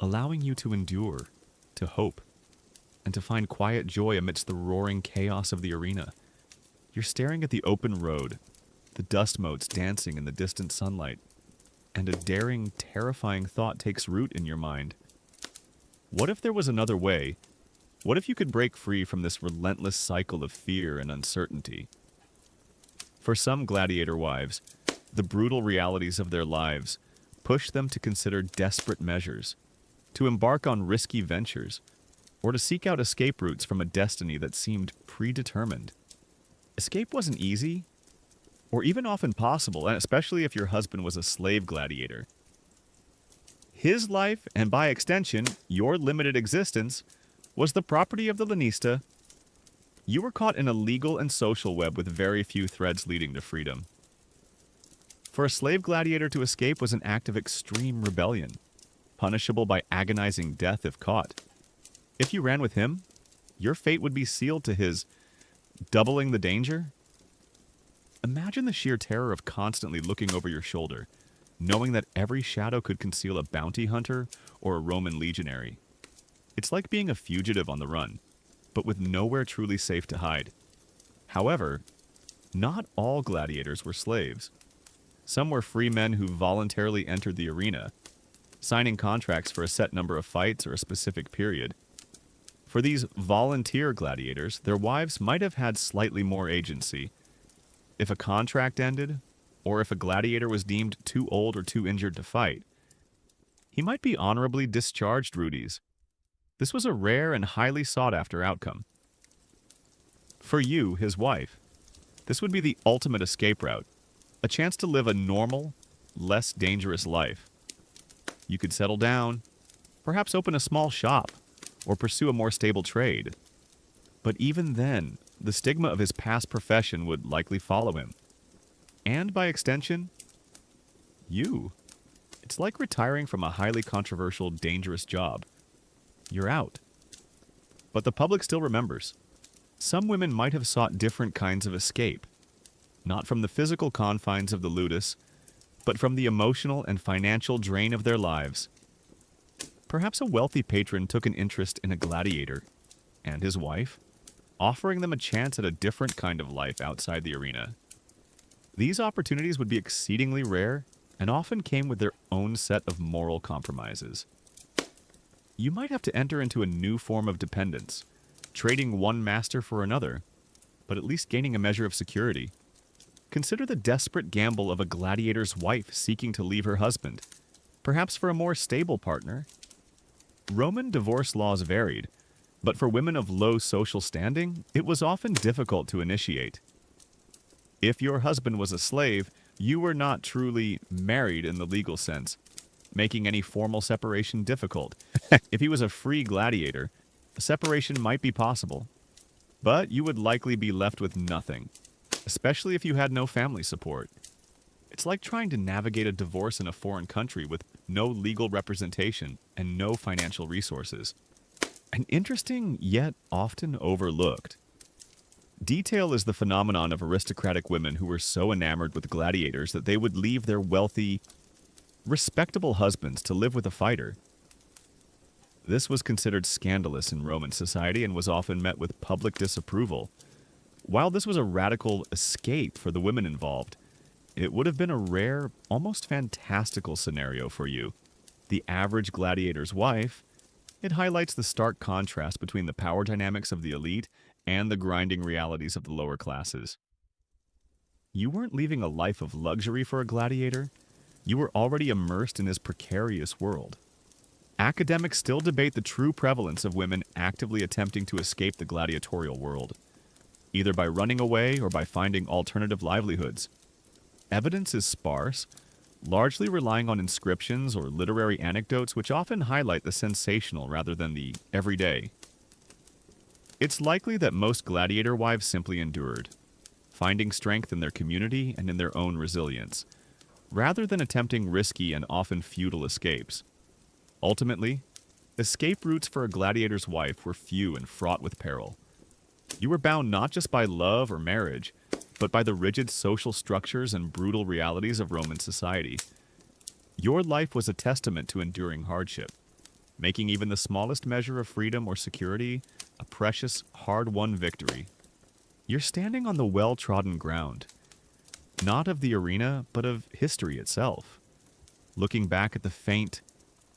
allowing you to endure, to hope, and to find quiet joy amidst the roaring chaos of the arena. You're staring at the open road, the dust motes dancing in the distant sunlight, and a daring, terrifying thought takes root in your mind. What if there was another way? What if you could break free from this relentless cycle of fear and uncertainty? For some gladiator wives, the brutal realities of their lives push them to consider desperate measures, to embark on risky ventures, or to seek out escape routes from a destiny that seemed predetermined. Escape wasn't easy, or even often possible, and especially if your husband was a slave gladiator. His life, and by extension, your limited existence, was the property of the lanista. You were caught in a legal and social web with very few threads leading to freedom. For a slave gladiator to escape was an act of extreme rebellion, punishable by agonizing death if caught. If you ran with him, your fate would be sealed to his doubling the danger. Imagine the sheer terror of constantly looking over your shoulder, knowing that every shadow could conceal a bounty hunter or a Roman legionary. It's like being a fugitive on the run, but with nowhere truly safe to hide. However, not all gladiators were slaves. Some were free men who voluntarily entered the arena, signing contracts for a set number of fights or a specific period. For these volunteer gladiators, their wives might have had slightly more agency. If a contract ended, or if a gladiator was deemed too old or too injured to fight, he might be honorably discharged Rudies. This was a rare and highly sought-after outcome. For you, his wife, this would be the ultimate escape route, a chance to live a normal, less dangerous life. You could settle down, perhaps open a small shop, or pursue a more stable trade. But even then, the stigma of his past profession would likely follow him. And by extension, you. It's like retiring from a highly controversial, dangerous job. You're out. But the public still remembers. Some women might have sought different kinds of escape, not from the physical confines of the ludus, but from the emotional and financial drain of their lives. Perhaps a wealthy patron took an interest in a gladiator and his wife, offering them a chance at a different kind of life outside the arena. These opportunities would be exceedingly rare and often came with their own set of moral compromises. You might have to enter into a new form of dependence, trading one master for another, but at least gaining a measure of security. Consider the desperate gamble of a gladiator's wife seeking to leave her husband. perhaps for a more stable partner. Roman divorce laws varied, but for women of low social standing, it was often difficult to initiate. If your husband was a slave, you were not truly married in the legal sense, making any formal separation difficult. If he was a free gladiator, a separation might be possible, but you would likely be left with nothing, especially if you had no family support. It's like trying to navigate a divorce in a foreign country with no legal representation and no financial resources. An interesting yet often overlooked detail is the phenomenon of aristocratic women who were so enamored with gladiators that they would leave their wealthy, respectable husbands to live with a fighter. This was considered scandalous in Roman society and was often met with public disapproval. While this was a radical escape for the women involved, it would have been a rare, almost fantastical scenario for you. The average gladiator's wife, it highlights the stark contrast between the power dynamics of the elite and the grinding realities of the lower classes. You weren't leaving a life of luxury for a gladiator. You were already immersed in his precarious world. Academics still debate the true prevalence of women actively attempting to escape the gladiatorial world, either by running away or by finding alternative livelihoods. Evidence is sparse, largely relying on inscriptions or literary anecdotes which often highlight the sensational rather than the everyday. It's likely that most gladiator wives simply endured, finding strength in their community and in their own resilience, rather than attempting risky and often futile escapes. Ultimately, escape routes for a gladiator's wife were few and fraught with peril. You were bound not just by love or marriage, but by the rigid social structures and brutal realities of Roman society. Your life was a testament to enduring hardship, making even the smallest measure of freedom or security a precious, hard-won victory. You're standing on the well-trodden ground, not of the arena, but of history itself, looking back at the faint,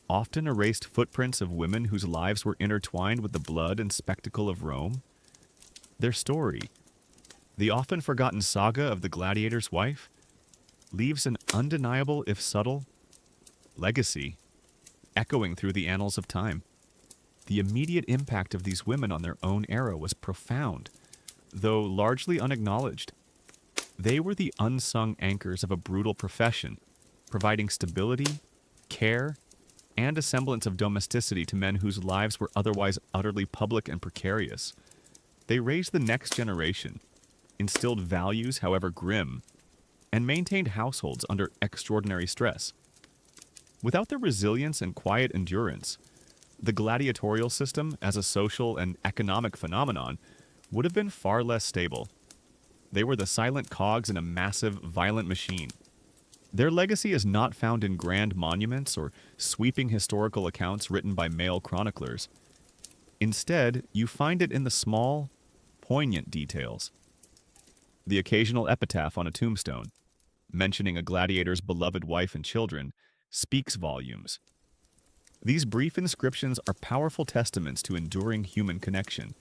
often erased footprints of women whose lives were intertwined with the blood and spectacle of Rome. Their story, the often forgotten saga of the gladiator's wife, leaves an undeniable, if subtle, legacy echoing through the annals of time. The immediate impact of these women on their own era was profound, though largely unacknowledged. They were the unsung anchors of a brutal profession, providing stability, care, and a semblance of domesticity to men whose lives were otherwise utterly public and precarious. They raised the next generation, instilled values, however grim, and maintained households under extraordinary stress. Without their resilience and quiet endurance, the gladiatorial system, as a social and economic phenomenon, would have been far less stable. They were the silent cogs in a massive, violent machine. Their legacy is not found in grand monuments or sweeping historical accounts written by male chroniclers. Instead, you find it in the small, poignant details. The occasional epitaph on a tombstone, mentioning a gladiator's beloved wife and children, speaks volumes. These brief inscriptions are powerful testaments to enduring human connection,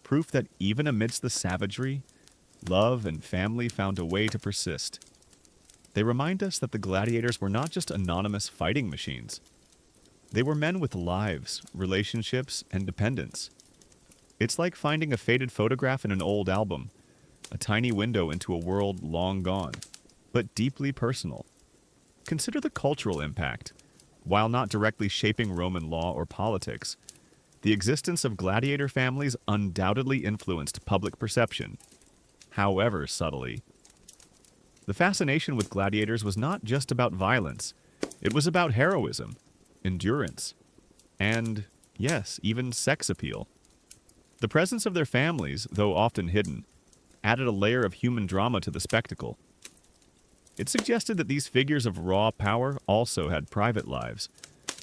proof that even amidst the savagery, love and family found a way to persist. They remind us that the gladiators were not just anonymous fighting machines. They were men with lives, relationships, and dependence. It's like finding a faded photograph in an old album, a tiny window into a world long gone, but deeply personal. Consider the cultural impact. While not directly shaping Roman law or politics, the existence of gladiator families undoubtedly influenced public perception, however subtly. The fascination with gladiators was not just about violence. It was about heroism, endurance, and, yes, even sex appeal. The presence of their families, though often hidden, added a layer of human drama to the spectacle. It suggested that these figures of raw power also had private lives,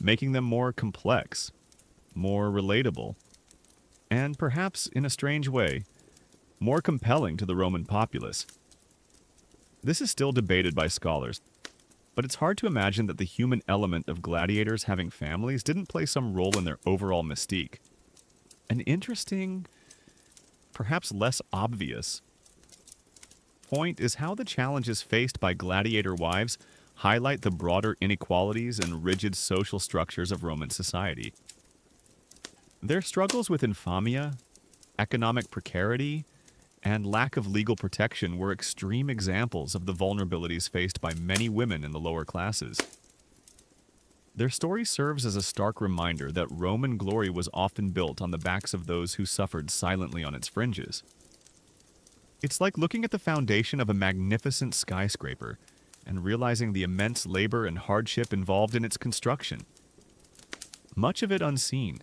making them more complex, more relatable, and perhaps, in a strange way, more compelling to the Roman populace. This is still debated by scholars, but it's hard to imagine that the human element of gladiators having families didn't play some role in their overall mystique. An interesting, perhaps less obvious, point is how the challenges faced by gladiator wives highlight the broader inequalities and rigid social structures of Roman society. Their struggles with infamia, economic precarity, and lack of legal protection were extreme examples of the vulnerabilities faced by many women in the lower classes. Their story serves as a stark reminder that Roman glory was often built on the backs of those who suffered silently on its fringes. It's like looking at the foundation of a magnificent skyscraper and realizing the immense labor and hardship involved in its construction. Much of it unseen,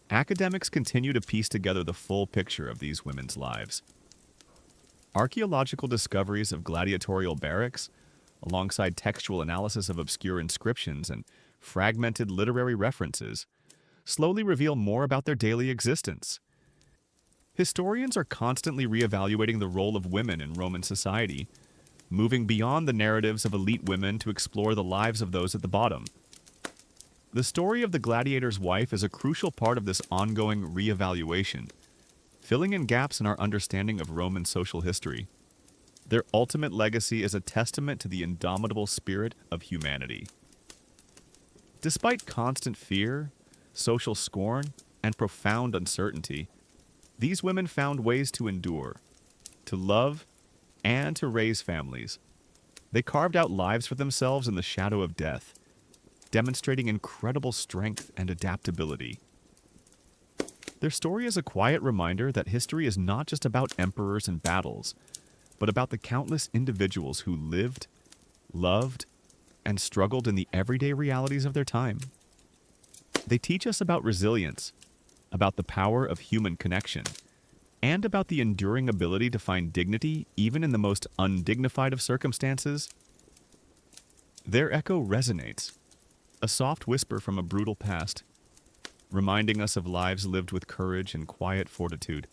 academics continue to piece together the full picture of these women's lives. Archaeological discoveries of gladiatorial barracks, alongside textual analysis of obscure inscriptions and fragmented literary references, slowly reveal more about their daily existence. Historians are constantly reevaluating the role of women in Roman society, moving beyond the narratives of elite women to explore the lives of those at the bottom. The story of the gladiator's wife is a crucial part of this ongoing reevaluation, filling in gaps in our understanding of Roman social history. Their ultimate legacy is a testament to the indomitable spirit of humanity. Despite constant fear, social scorn, and profound uncertainty, these women found ways to endure, to love, and to raise families. They carved out lives for themselves in the shadow of death, demonstrating incredible strength and adaptability. Their story is a quiet reminder that history is not just about emperors and battles, but about the countless individuals who lived, loved, and struggled in the everyday realities of their time. They teach us about resilience, about the power of human connection, and about the enduring ability to find dignity even in the most undignified of circumstances. Their echo resonates, a soft whisper from a brutal past, reminding us of lives lived with courage and quiet fortitude.